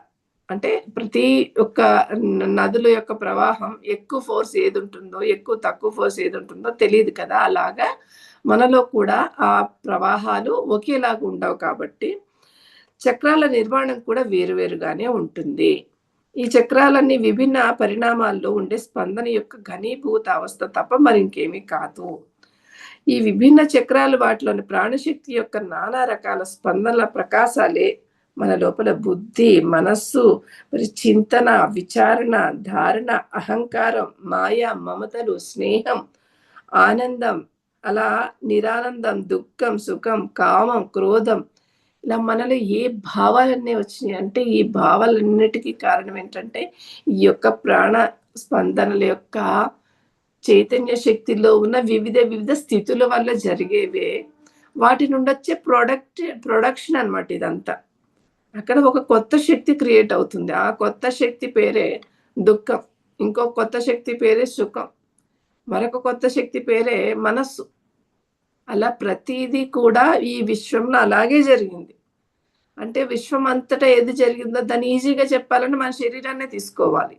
Speaker 1: అంటే ప్రతి ఒక్క నదుల యొక్క ప్రవాహం ఎక్కువ ఫోర్స్ ఏదుంటుందో, ఎక్కువ తక్కువ ఫోర్స్ ఏదుంటుందో తెలీదు కదా! అలాగా మనలో కూడా ఆ ప్రవాహాలు ఒకేలాగా ఉండవు కాబట్టి చక్రాల నిర్మాణం కూడా వేరువేరుగానే ఉంటుంది. ఈ చక్రాలన్నీ విభిన్న పరిణామాల్లో ఉండే స్పందన యొక్క ఘనీభూత అవస్థ తప్ప మరింకేమీ కాదు. ఈ విభిన్న చక్రాలు వాటిలోని ప్రాణశక్తి యొక్క నానా రకాల స్పందనల ప్రకాశాలే మన లోపల బుద్ధి, మనస్సు, మరి చింతన, విచారణ, ధారణ, అహంకారం, మాయ, మమతలు, స్నేహం, ఆనందం, అలా నిరానందం, దుఃఖం, సుఖం, కామం, క్రోధం, ఇలా మనలో ఏ భావాలన్నీ వచ్చినాయి అంటే ఈ భావాలన్నిటికీ కారణం ఏంటంటే ఈ యొక్క ప్రాణ స్పందనల యొక్క చైతన్య శక్తిలో ఉన్న వివిధ స్థితుల వల్ల జరిగేవే. వాటి నుండొచ్చే ప్రొడక్షన్ అన్నమాట ఇదంతా. అక్కడ ఒక కొత్త శక్తి క్రియేట్ అవుతుంది. ఆ కొత్త శక్తి పేరే దుఃఖం. ఇంకో కొత్త శక్తి పేరే సుఖం. మరొక కొత్త శక్తి పేరే మనస్సు. అలా ప్రతీదీ కూడా ఈ విశ్వంలో అలాగే జరిగింది. అంటే విశ్వం అంతటా ఏది జరిగిందో దాన్ని ఈజీగా చెప్పాలంటే మన శరీరాన్నే తీసుకోవాలి.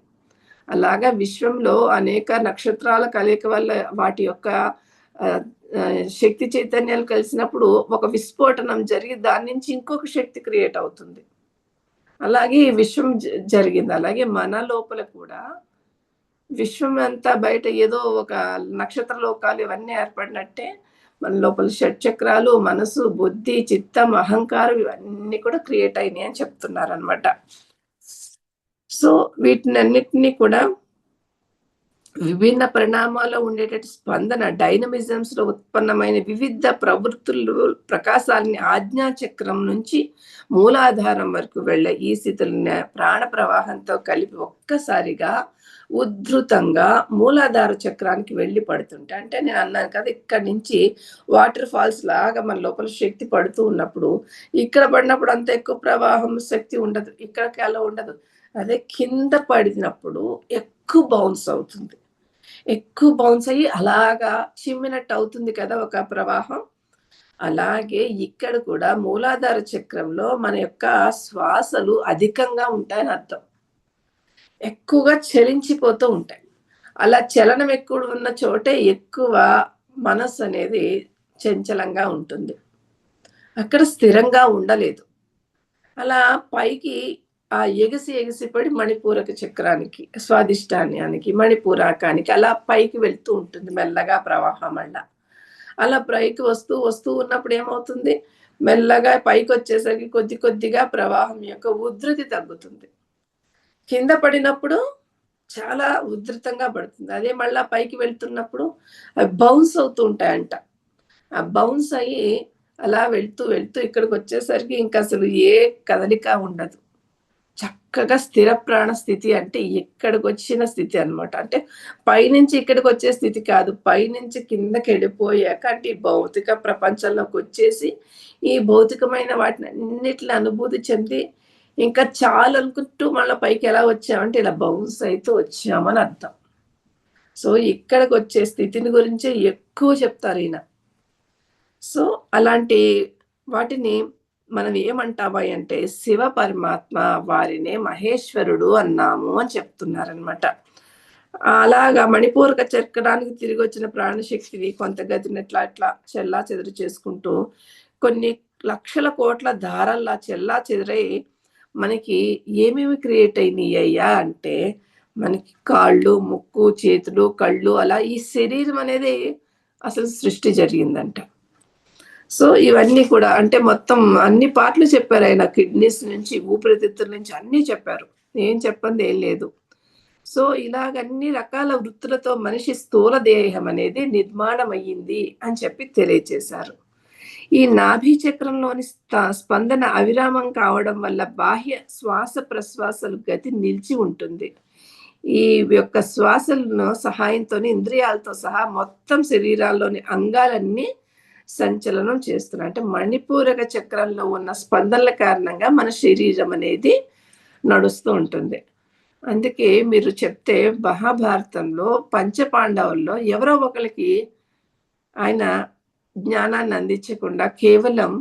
Speaker 1: అలాగా విశ్వంలో అనేక నక్షత్రాల కలయిక వల్ల వాటి యొక్క ఆహ్, శక్తి చైతన్యాలు కలిసినప్పుడు ఒక విస్ఫోటనం జరిగి దాని నుంచి ఇంకొక శక్తి క్రియేట్ అవుతుంది. అలాగే ఈ విశ్వం జరిగింది. అలాగే మన లోపల కూడా విశ్వం అంతా బయట ఏదో ఒక నక్షత్ర లోకాలు ఇవన్నీ ఏర్పడినట్టే మన లోపల షట్‌చక్రాలు, మనసు, బుద్ధి, చిత్తం, అహంకారం ఇవన్నీ కూడా క్రియేట్ అయినాయి అని చెప్తున్నారనమాట. సో, వీటినన్నిటిని కూడా విభిన్న పరిణామాల్లో ఉండేటట్టు స్పందన డైనమిజమ్స్‌లో ఉత్పన్నమైన వివిధ ప్రవృత్తులు, ప్రకాశాలని ఆజ్ఞా చక్రం నుంచి మూలాధారం వరకు వెళ్ళే ఈ స్థితులని ప్రాణ ప్రవాహంతో కలిపి ఒక్కసారిగా ఉద్ధృతంగా మూలాధార చక్రానికి వెళ్ళి పడుతుంటాయి. అంటే నేను అన్నాను కదా! ఇక్కడి నుంచి వాటర్ ఫాల్స్ లాగా మన లోపల శక్తి పడుతూ ఉన్నప్పుడు, ఇక్కడ పడినప్పుడు అంత ఎక్కువ ప్రవాహం శక్తి ఉండదు. ఇక్కడికి అలా ఉండదు. అదే కింద పడినప్పుడు ఎక్కువ బౌన్స్ అవుతుంది. ఎక్కువ బౌన్స్ అయ్యి అలాగా చిమ్మినట్టు అవుతుంది కదా! ఒక ప్రవాహం. అలాగే ఇక్కడ కూడా మూలాధార చక్రంలో మన యొక్క శ్వాసలు అధికంగా ఉంటాయని అర్థం. ఎక్కువగా చలించిపోతూ ఉంటాయి. అలా చలనం ఎక్కువ ఉన్న చోటే ఎక్కువ మనస్సనేది చంచలంగా ఉంటుంది. అక్కడ స్థిరంగా ఉండలేదు. అలా పైకి ఎగిసి మణిపూరక చక్రానికి, స్వాదిష్టాన్యానికి, మణిపూరకానికి అలా పైకి వెళ్తూ ఉంటుంది మెల్లగా ప్రవాహం అలా. అలా పైకి వస్తూ ఉన్నప్పుడు ఏమవుతుంది? మెల్లగా పైకొచ్చేసరికి కొద్దిగా ప్రవాహం యొక్క ఉధృతి తగ్గుతుంది. కింద పడినప్పుడు చాలా ఉధృతంగా పడుతుంది. అదే మళ్ళా పైకి వెళ్తున్నప్పుడు అవి బౌన్స్ అవుతూ ఉంటాయంట. ఆ బౌన్స్ అయ్యి అలా వెళ్తూ ఇక్కడికొచ్చేసరికి ఇంకసలు ఏ కదలిక ఉండదు. చక్కగా స్థిర ప్రాణ స్థితి అంటే ఇక్కడికొచ్చిన స్థితి అన్నమాట. అంటే పైనుంచి ఇక్కడికొచ్చే స్థితి కాదు. పైనుంచి కిందకెళ్ళిపోయాక అంటే ఈ భౌతిక ప్రపంచంలోకొచ్చేసి, ఈ భౌతికమైన వాటినన్నిటిని అనుభూతి చెంది, ఇంకా చాలనుకుంటూ మళ్ళా పైకెలా వచ్చామంటే ఇలా బౌన్స్ అయితూ వచ్చామని అర్థం. సో, ఇక్కడికొచ్చే స్థితిని గురించే ఎక్కువ చెప్తారీయన. సో, అలాంటి వాటిని మనం ఏమంటామా అంటే శివ పరమాత్మ వారినే మహేశ్వరుడు అన్నాము అని చెప్తున్నారనమాట. అలాగా మణిపూరక చక్రానికి తిరిగొచ్చిన ప్రాణశక్తిని కొంత గతిని ఇట్లా చెల్లాచెదరు చేసుకుంటూ కొన్ని లక్షల కోట్ల దారాల్లా చెల్లాచెదరై మనకి ఏమేమి క్రియేట్ అయినియ్యయ్యా అంటే మనకి కాళ్ళు, ముక్కు, చేతులు, కళ్ళు అలా ఈ శరీరం అనేది అసలు సృష్టి జరిగిందంట. సో, ఇవన్నీ కూడా అంటే మొత్తం అన్ని పార్ట్‌లు చెప్పారాయన. కిడ్నీస్ నుంచి, ఊపిరితిత్తుల నుంచి అన్నీ చెప్పారు. నేను చెప్పందేం లేదు. సో, ఇలాగ అన్ని రకాల వృత్తులతో మనిషి స్థూల దేహం అనేది నిర్మాణమయ్యింది అని చెప్పి తెలియచేశారు. ఈ నాభి చక్రంలోని స్పందన అవిరామం కావడం వల్ల బాహ్య శ్వాస ప్రశ్వాసలు గతి నిలిచి ఉంటుంది. ఈ యొక్క శ్వాసలను సహాయంతోని ఇంద్రియాలతో సహా మొత్తం శరీరాల్లోని అంగాలన్నీ సంచలనం చేస్తున్నాయి. అంటే మణిపూరక చక్రంలో ఉన్న స్పందనల కారణంగా మన శరీరం అనేది నడుస్తూ ఉంటుంది. అందుకే మీరు చెప్తే మహాభారతంలో పంచపాండవుల్లో ఎవరో ఒకళ్ళకి ఆయన జ్ఞానాన్ని అందించకుండా కేవలం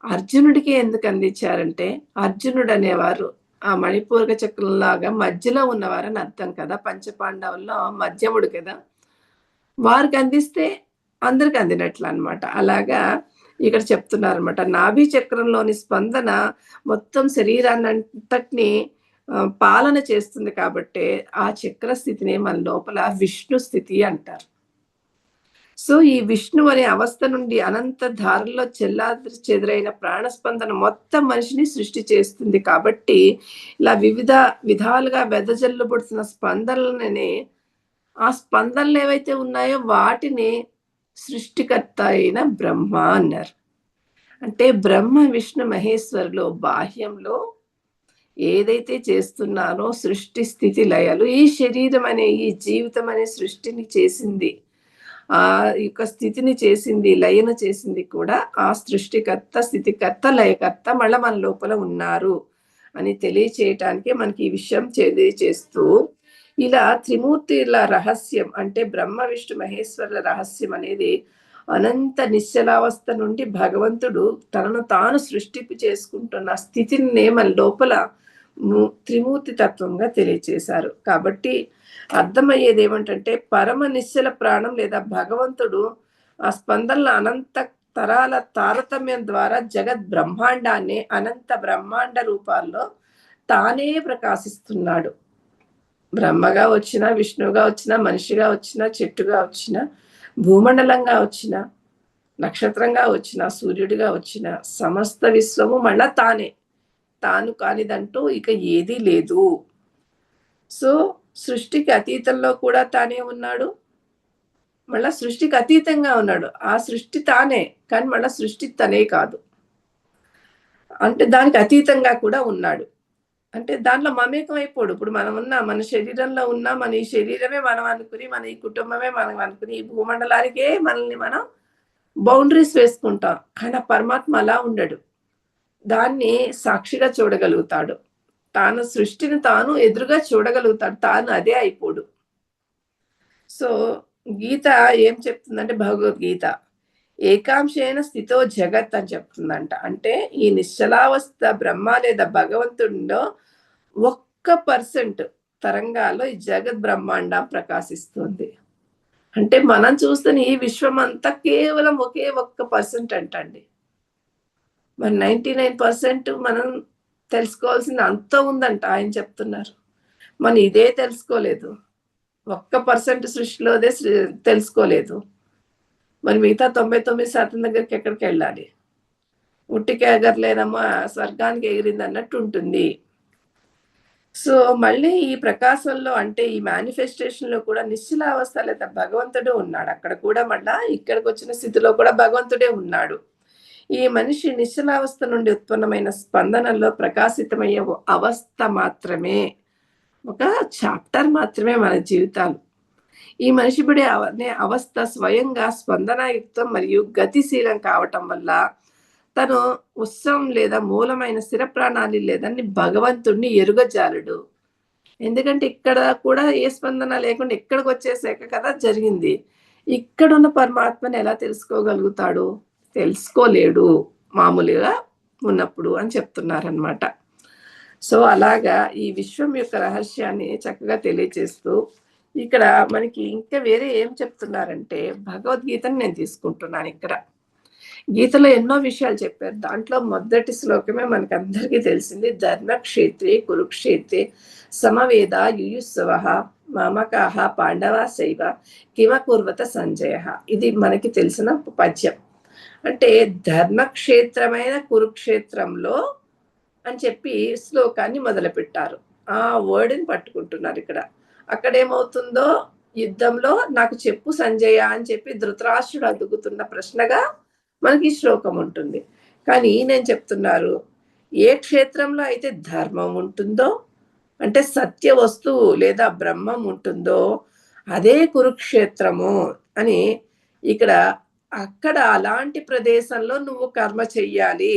Speaker 1: అర్జునుడికే ఎందుకు అందించారంటే, అర్జునుడు అనేవారు ఆ మణిపూరక చక్రంలాగా మధ్యలో ఉన్నవారని అర్థం కదా! పంచపాండవుల్లో మధ్యముడు కదా! వారికి అందిస్తే అందరికి అందినట్లనమాట. అలాగా ఇక్కడ చెప్తున్నారనమాట. నాభి చక్రంలోని స్పందన మొత్తం శరీరాన్నంతటిని పాలన చేస్తుంది కాబట్టే, ఆ చక్ర స్థితిని మన లోపల విష్ణు స్థితి అంటారు. సో ఈ విష్ణు అనే అవస్థ నుండి అనంత ధారల్లో చెదరైన ప్రాణస్పందన మొత్తం మనిషిని సృష్టి చేస్తుంది. కాబట్టి ఇలా వివిధ విధాలుగా వెదజల్లబడుతున్న స్పందనలనే, ఆ స్పందనలు ఏవైతే ఉన్నాయో వాటిని సృష్టికర్త అయిన బ్రహ్మ అన్నారు. అంటే బ్రహ్మ, విష్ణు, మహేశ్వరులు బాహ్యంలో ఏదైతే చేస్తున్నానో సృష్టి, స్థితి, లయలు, ఈ శరీరం అనే, ఈ జీవితం అనే సృష్టిని చేసింది, ఆ యొక్క స్థితిని చేసింది, లయను చేసింది కూడా ఆ సృష్టికర్త, స్థితికర్త, లయకర్త మళ్ళా మన లోపల ఉన్నారు అని తెలియచేయటానికి మనకి ఈ విషయం తెలియచేస్తూ, ఇలా త్రిమూర్తిల రహస్యం అంటే బ్రహ్మ, విష్ణు, మహేశ్వరుల రహస్యం అనేది అనంత నిశ్చలావస్థ నుండి భగవంతుడు తనను తాను సృష్టింపు చేసుకుంటున్న స్థితిని మన లోపల త్రిమూర్తి తత్వంగా తెలియచేశారు. కాబట్టి అర్థమయ్యేది ఏమంటే, పరమ నిశ్చల ప్రాణం లేదా భగవంతుడు ఆ స్పందనల అనంత తరాల తారతమ్యం ద్వారా జగత్ బ్రహ్మాండాన్ని అనంత బ్రహ్మాండ రూపాల్లో తానే ప్రకాశిస్తున్నాడు. బ్రహ్మగా వచ్చినా, విష్ణువుగా వచ్చినా, మనిషిగా వచ్చినా, చెట్టుగా వచ్చినా, భూమండలంగా వచ్చినా, నక్షత్రంగా వచ్చినా, సూర్యుడిగా వచ్చినా, సమస్త విశ్వము మళ్ళా తానే. తాను కానిదంటూ ఇక ఏదీ లేదు. సో సృష్టికి అతీతంలో కూడా తానే ఉన్నాడు, మళ్ళా సృష్టికి అతీతంగా ఉన్నాడు. ఆ సృష్టి తానే, కానీ మళ్ళా సృష్టి తనే కాదు. అంటే దానికి అతీతంగా కూడా ఉన్నాడు. అంటే దాంట్లో మమేకం అయిపోడు. ఇప్పుడు మనం ఉన్నాం, మన శరీరంలో ఉన్నాం, మన ఈ శరీరమే మనం అనుకుని, మన ఈ కుటుంబమే మనం అనుకుని, ఈ భూమండలానికే మనల్ని మనం బౌండరీస్ వేసుకుంటాం. కానీ ఆ పరమాత్మ అలా ఉండడు. దాన్ని సాక్షిగా చూడగలుగుతాడు. తాను సృష్టిని తాను ఎదురుగా చూడగలుగుతాడు. తాను అదే అయిపోడు. సో గీత ఏం చెప్తుందంటే, భగవద్గీత ఏకాంశేన స్థితో జగత్ అని చెప్తుందంట. అంటే ఈ నిశ్చలావస్థ బ్రహ్మ లేదా భగవంతుడిలో 1% తరంగాల్లో ఈ జగత్ బ్రహ్మాండం ప్రకాశిస్తుంది. అంటే మనం చూస్తున్న ఈ విశ్వం అంతా కేవలం ఒకే 1% అంటండి. మరి 99% మనం తెలుసుకోవాల్సింది అంత ఉందంట ఆయన చెప్తున్నారు. మనం ఇదే తెలుసుకోలేదు. 1% సృష్టిలోదే తెలుసుకోలేదు. మరి మిగతా 99% దగ్గరికి ఎక్కడికెళ్ళాలి? ఉట్టికి ఎగరలేనమ్మా స్వర్గానికి ఎగిరింది అన్నట్టు ఉంటుంది. సో మళ్ళీ ఈ ప్రకాశంలో అంటే ఈ మేనిఫెస్టేషన్‌లో కూడా నిశ్చలావస్థ లేదా భగవంతుడు ఉన్నాడు. అక్కడ కూడా మళ్ళా ఇక్కడికొచ్చిన స్థితిలో కూడా భగవంతుడే ఉన్నాడు. ఈ మనిషి నిశ్చలావస్థ నుండి ఉత్పన్నమైన స్పందనలో ప్రకాశితమయ్యే అవస్థ మాత్రమే, ఒక చాప్టర్ మాత్రమే మన జీవితాలు. ఈ మనిషి పడే అవస్థ స్వయంగా స్పందనాయుక్తం మరియు గతిశీలం కావటం వల్ల తను ఉత్సవం లేదా మూలమైన స్థిర ప్రాణాలి లేదని భగవంతుడిని ఎరుగజాలడు. ఎందుకంటే ఇక్కడ కూడా ఏ స్పందన లేకుండా ఇక్కడికి వచ్చేసాక కదా జరిగింది. ఇక్కడున్న పరమాత్మని ఎలా తెలుసుకోగలుగుతాడు? తెలుసుకోలేడు మామూలుగా ఉన్నప్పుడు అని చెప్తున్నారనమాట. సో అలాగా ఈ విశ్వం యొక్క రహస్యాన్ని చక్కగా తెలియచేస్తూ ఇక్కడ మనకి ఇంకా వేరే ఏం చెప్తున్నారంటే, భగవద్గీతని నేను తీసుకుంటున్నాను ఇక్కడ. గీతలో ఎన్నో విషయాలు చెప్పారు. దాంట్లో మొదటి శ్లోకమే మనకందరికీ తెలిసింది. ధర్మక్షేత్రే కురుక్షేత్రే సమవేద యుయుత్సవః మామకాః పాండవాశ్చైవ కిమకుర్వత సంజయః. ఇది మనకి తెలిసిన పద్యం. అంటే ధర్మక్షేత్రమైన కురుక్షేత్రంలో అని చెప్పి శ్లోకాన్ని మొదలుపెట్టారు. ఆ వర్డ్‌ని పట్టుకుంటున్నారు ఇక్కడ. అక్కడేమవుతుందో, యుద్ధంలో నాకు చెప్పు సంజయ అని చెప్పి ధృతరాష్ట్రుడు అడుగుతున్న ప్రశ్నగా మనకి ఈ శ్లోకం ఉంటుంది. కానీ ఈయనేం చెప్తున్నారు, ఏ క్షేత్రంలో అయితే ధర్మం ఉంటుందో, అంటే సత్య వస్తువు లేదా బ్రహ్మం ఉంటుందో అదే కురుక్షేత్రము అని ఇక్కడ, అక్కడ అలాంటి ప్రదేశంలో నువ్వు కర్మ చెయ్యాలి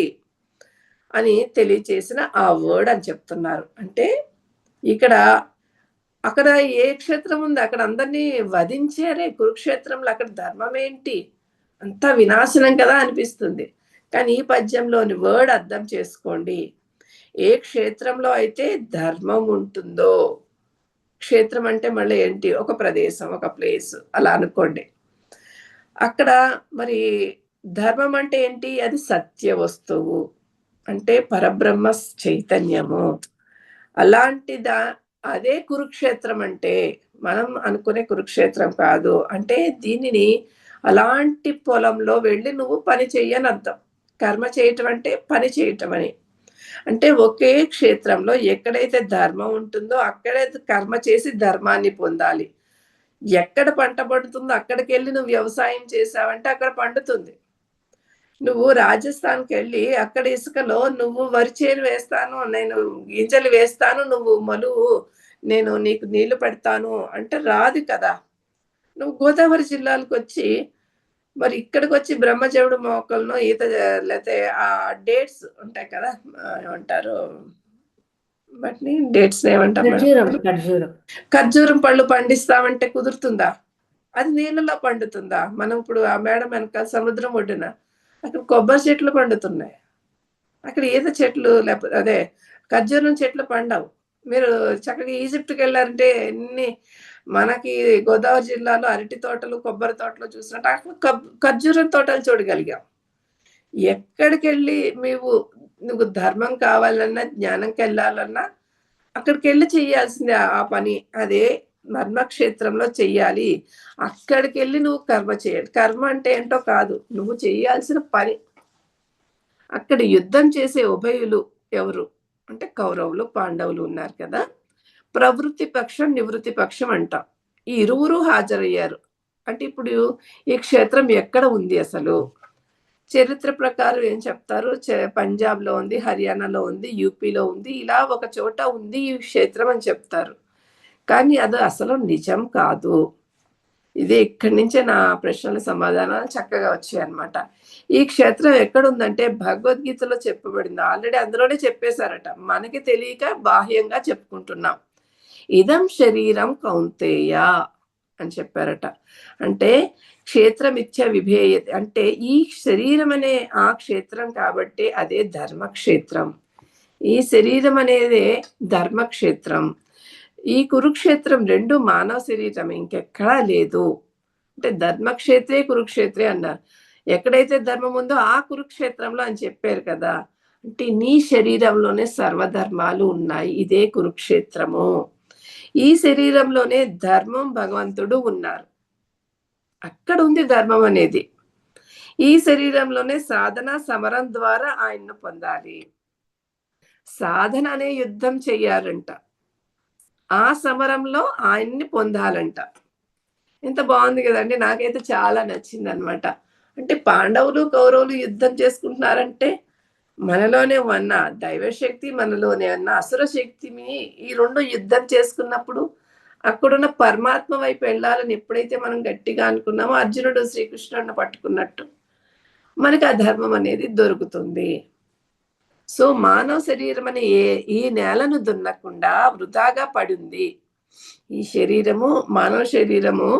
Speaker 1: అని తెలియచేసిన ఆ వర్డ్ అని చెప్తున్నారు. అంటే ఇక్కడ అక్కడ ఏ క్షేత్రం ఉంది? అక్కడ అందరినీ వధించారే కురుక్షేత్రంలో. అక్కడ ధర్మం ఏంటి? అంతా వినాశనం కదా అనిపిస్తుంది. కానీ ఈ పద్యంలోని వర్డ్ అర్థం చేసుకోండి. ఏ క్షేత్రంలో అయితే ధర్మం ఉంటుందో, క్షేత్రం అంటే మళ్ళీ ఏంటి? ఒక ప్రదేశం, ఒక ప్లేస్ అలా అనుకోండి. అక్కడ మరి ధర్మం అంటే ఏంటి? అది సత్య వస్తువు. అంటే పరబ్రహ్మ చైతన్యము. అలాంటి అదే కురుక్షేత్రం అంటే మనం అనుకునే కురుక్షేత్రం కాదు. అంటే దీనిని అలాంటి పొలంలో వెళ్ళి నువ్వు పని చెయ్యని అర్థం. కర్మ చేయటం అంటే పని చేయటం అని. అంటే ఒకే క్షేత్రంలో ఎక్కడైతే ధర్మం ఉంటుందో అక్కడే కర్మ చేసి ధర్మాన్ని పొందాలి. ఎక్కడ పంట పండుతుందో అక్కడికెళ్ళి నువ్వు వ్యవసాయం చేశావంటే అక్కడ పండుతుంది. నువ్వు రాజస్థాన్‌కెళ్ళి అక్కడ ఇసుకలో నువ్వు వరి చేను వేస్తాను, నేను గింజలు వేస్తాను, నువ్వు మలువు, నేను నీకు నీళ్లు పెడతాను అంటే రాదు కదా! నువ్వు గోదావరి జిల్లాలకొచ్చి మరి ఇక్కడికొచ్చి బ్రహ్మజెముడు మొక్కలను లేతే డేట్స్ ఉంటాయి కదా! ఏమంటారు వాటిని? డేట్స్‌ని ఏమంటాం మేడం? ఖర్జూరం పళ్ళు పండిస్తామంటే కుదురుతుందా? అది నీళ్ళలో పండుతుందా? మనం ఇప్పుడు ఆ మేడ వెనకాల సముద్రం ఒడ్డున అక్కడ కొబ్బరి చెట్లు పండుతున్నాయి. అక్కడ ఈత చెట్లు లేకపోతే అదే ఖర్జూరం చెట్లు పండవు. మీరు చక్కగా ఈజిప్ట్‌కెళ్లారంటే ఎన్ని మనకి గోదావరి జిల్లాలో అరటి తోటలు, కొబ్బరి తోటలు చూసినట్టు అక్కడ ఖర్జూరం తోటలు చూడగలిగాం. ఎక్కడికెళ్ళి నువ్వు ధర్మం కావాలన్నా, జ్ఞానంకెళ్ళాలన్నా అక్కడికెళ్ళి చేయాల్సిందే ఆ పని. అదే ధర్మక్షేత్రంలో చెయ్యాలి. అక్కడికెళ్ళి నువ్వు కర్మ చేయాలి. కర్మ అంటే ఏంటో కాదు. నువ్వు చేయాల్సిన పని. అక్కడ యుద్ధం చేసే ఉభయులు ఎవరు? అంటే కౌరవులు, పాండవులు ఉన్నారు కదా! ప్రవృత్తి పక్షం, నివృత్తి పక్షం అంటాం. ఈ ఇరువురు హాజరయ్యారు. అంటే ఇప్పుడు ఈ క్షేత్రం ఎక్కడ ఉంది అసలు? చరిత్ర ప్రకారం ఏం చెప్తారు? పంజాబ్‌లో ఉంది, హర్యానాలో ఉంది, యూపీలో ఉంది. ఇలా ఒక చోట ఉంది ఈ క్షేత్రం అని చెప్తారు. కానీ అది అసలు నిజం కాదు. ఇది ఇక్కడి నుంచే నా ప్రశ్నల సమాధానాలు చక్కగా వచ్చాయన్నమాట. ఈ క్షేత్రం ఎక్కడుందంటే భగవద్గీతలో చెప్పబడింది. ఆల్రెడీ అందులోనే చెప్పేశారట. మనకి తెలియక బాహ్యంగా చెప్పుకుంటున్నాం. ఇదం శరీరం కౌంతేయ అని చెప్పారట. అంటే క్షేత్రమిచ్చ విభేయతే అంటే ఈ శరీరం అనే ఆ క్షేత్రం కాబట్టి అదే ధర్మక్షేత్రం. ఈ శరీరం అనేదే ధర్మక్షేత్రం. ఈ కురుక్షేత్రం 2 మానవ శరీరం ఇంకెక్కడా లేదు. అంటే ధర్మక్షేత్రే కురుక్షేత్రే అన్నారు. ఎక్కడైతే ధర్మం ఉందో ఆ కురుక్షేత్రంలో అని చెప్పారు కదా! అంటే నీ శరీరంలోనే సర్వధర్మాలు ఉన్నాయి. ఇదే కురుక్షేత్రము. ఈ శరీరంలోనే ధర్మం, భగవంతుడు ఉన్నారు. అక్కడుంది ధర్మం అనేది. ఈ శరీరంలోనే సాధన, సమరం ద్వారా ఆయన్ను పొందాలి. సాధన అనే యుద్ధం చెయ్యాలంట. ఆ సమరంలో ఆయన్ని పొందాలంట. ఎంత బావుంది గదండీ! నాకైతే చాలా నచ్చిందనమాట. అంటే పాండవులు, కౌరవులు యుద్ధం చేసుకుంటున్నారంటే, మనలోనే ఉన్న దైవశక్తి, మనలోనే ఉన్న అసుర శక్తిని ఈ 2 యుద్ధం చేసుకున్నప్పుడు, అక్కడున్న పరమాత్మ వైపు వెళ్ళాలని ఎప్పుడైతే మనం గట్టిగా అనుకున్నామో, అర్జునుడు శ్రీకృష్ణుడిని పట్టుకున్నట్టు, మనకి ఆ ధర్మం అనేది దొరుకుతుంది. సో, మానవ శరీరం అనే ఈ నేలను దున్నకుండా వృధాగా పడుంది. ఈ శరీరము, మానవ శరీరము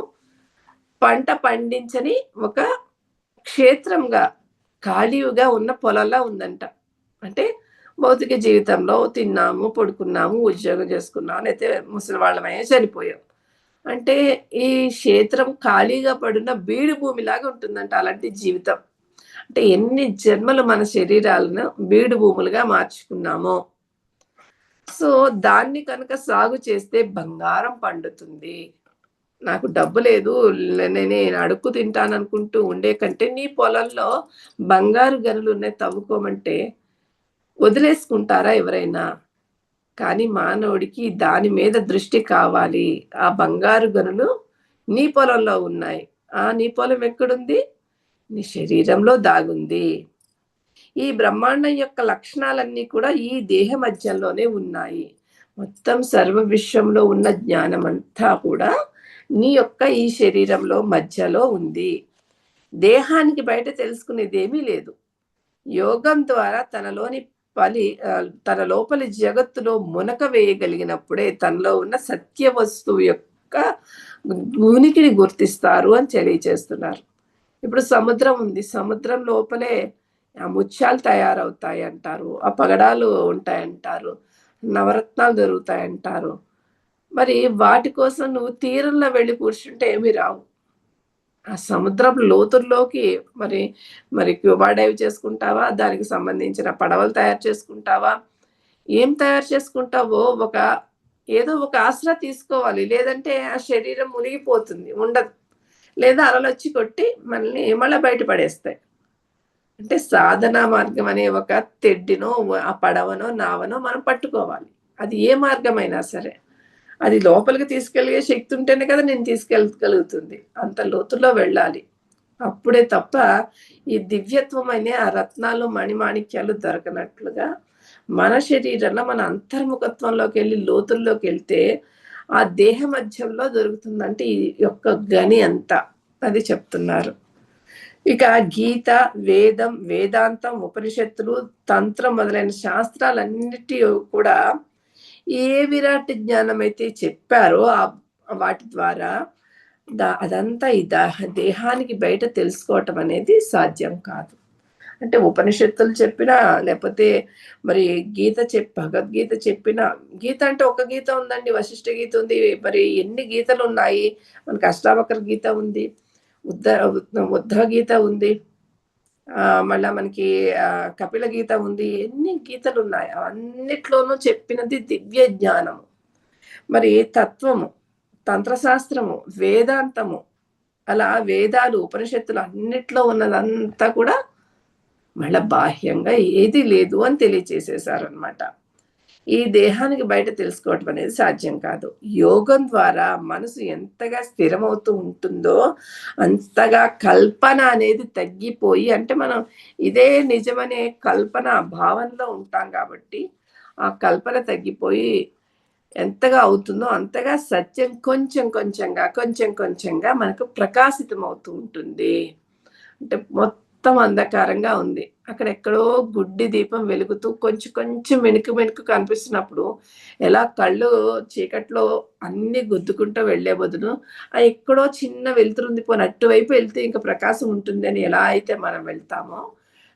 Speaker 1: పంట పండించని ఒక క్షేత్రంగా, ఖాళీగా ఉన్న పొలంలా ఉందంట. అంటే భౌతిక జీవితంలో తిన్నాము, పడుకున్నాము, ఉద్యోగం చేసుకున్నాం, లేతే ముసలివాళ్ళమయ్యాం, చనిపోయాం. అంటే ఈ క్షేత్రం ఖాళీగా పడున్న బీడు భూమిలాగా ఉంటుందంట అలాంటి జీవితం. అంటే ఎన్ని జన్మలు మన శరీరాలను బీడు భూములుగా మార్చుకున్నామో. సో, దాన్ని కనుక సాగు చేస్తే బంగారం పండుతుంది. నాకు డబ్బు లేదు. నేను అడుక్కు తింటాననుకుంటూ ఉండే కంటే, నీ పొలంలో బంగారు గనులున్నాయి తవ్వుకోమంటే వదిలేసుకుంటారా ఎవరైనా? కానీ మానవుడికి దాని మీద దృష్టి కావాలి. ఆ బంగారు గనులు నీ పొలంలో ఉన్నాయి. నీ పొలం ఎక్కడుంది? నీ శరీరంలో దాగుంది. ఈ బ్రహ్మాండం యొక్క లక్షణాలన్నీ కూడా ఈ దేహ మధ్యంలోనే ఉన్నాయి. మొత్తం సర్వ విశ్వంలో ఉన్న జ్ఞానమంతా కూడా నీ యొక్క ఈ శరీరంలో మధ్యలో ఉంది. దేహానికి బయట తెలుసుకునేదేమీ లేదు. యోగం ద్వారా తన లోపలి జగత్తులో మునక వేయగలిగినప్పుడే తనలో ఉన్న సత్య వస్తువు యొక్క ఉనికిని గుర్తిస్తారు అని తెలియచేస్తున్నారు. ఇప్పుడు సముద్రం ఉంది. సముద్రం లోపలే ఆ ముత్యాలు తయారవుతాయంటారు. ఆ పగడాలు ఉంటాయంటారు. నవరత్నాలు దొరుకుతాయంటారు. మరి వాటి కోసం నువ్వు తీరంలో వెళ్లి కూర్చుంటే ఏమి రావు. ఆ సముద్రపు లోతుల్లోకి మరి స్క్యూబా డైవ్ చేసుకుంటావా? దానికి సంబంధించిన పడవలు తయారు చేసుకుంటావా? ఏం తయారు చేసుకుంటావో ఏదో ఒక ఆసరా తీసుకోవాలి. లేదంటే ఆ శరీరం మునిగిపోతుంది. ఉండదు. లేదా అలలొచ్చి కొట్టి మనల్ని మళ్ళా బయట పడేస్తాయి. అంటే సాధనా మార్గం అనే ఒక తెడ్డినో, ఆ పడవనో, నావనో మనం పట్టుకోవాలి. అది ఏ మార్గమైనా సరే. అది లోపలికి తీసుకెళ్ళే శక్తి ఉంటేనే కదా నేను తీసుకెళ్ళగలుగుతుంది. అంత లోతులో వెళ్ళాలి. అప్పుడే తప్ప ఈ దివ్యత్వం అనే ఆ రత్నాలు, మణిమాణిక్యాలు దొరకనట్లుగా మన శరీరంలో మన అంతర్ముఖత్వంలోకెళ్ళి లోతుల్లోకెళ్తే ఆ దేహ మధ్యంలో దొరుకుతుందంటే ఈ యొక్క గని అంతా. అది చెప్తున్నారు. ఇక గీత, వేదం, వేదాంతం, ఉపనిషత్తులు, తంత్రం మొదలైన శాస్త్రాలన్నిటి కూడా ఏ విరాట్ జ్ఞానమైతే చెప్పారో వాటి ద్వారా అదంతా ఈ దేహానికి బయట తెలుసుకోవటం అనేది సాధ్యం కాదు. అంటే ఉపనిషత్తులు చెప్పినా, లేపోతే మరి భగవద్గీత చెప్పినా, గీత అంటే ఒక గీత ఉందండి. వశిష్ఠ గీత ఉంది. మరి ఎన్ని గీతలున్నాయి. మనకు అష్టావక్ర గీత ఉంది. ఉద్ద ఉద్ధవ గీత ఉంది. మళ్ళా మనకి కపిల గీత ఉంది. ఎన్ని గీతలున్నాయి. అన్నిట్లోనూ చెప్పినది దివ్య జ్ఞానము. మరి తత్వము, తంత్రశాస్త్రము, వేదాంతము, అలా వేదాలు, ఉపనిషత్తులు అన్నిట్లో ఉన్నదంతా కూడా మళ్ళా బాహ్యంగా ఏది లేదు అని తెలియచేసేసారనమాట. ఈ దేహానికి బయట తెలుసుకోవటం అనేది సాధ్యం కాదు. యోగం ద్వారా మనసు ఎంతగా స్థిరమవుతూ ఉంటుందో, అంతగా కల్పన అనేది తగ్గిపోయి అంటే మనం ఇదే నిజమనే కల్పన భావనలో ఉంటాం కాబట్టి, ఆ కల్పన తగ్గిపోయి ఎంతగా అవుతుందో అంతగా సత్యం కొంచెం కొంచెంగా, కొంచెం కొంచెంగా మనకు ప్రకాశితమవుతూ ఉంటుంది. అంటే మొత్తం అంధకారంగా ఉంది. అక్కడెక్కడో గుడ్డి దీపం వెలుగుతూ కొంచెం కొంచెం మిణుకు మిణుకు కనిపిస్తున్నప్పుడు, ఎలా కళ్ళు చీకట్లో అన్నీ గుద్దుకుంటూ వెళ్ళే బదులు, ఎక్కడో చిన్న వెలుతురుంది పోనీ అటువైపు వెళ్తే ఇంక ప్రకాశం ఉంటుందని ఎలా అయితే మనం వెళ్తామో,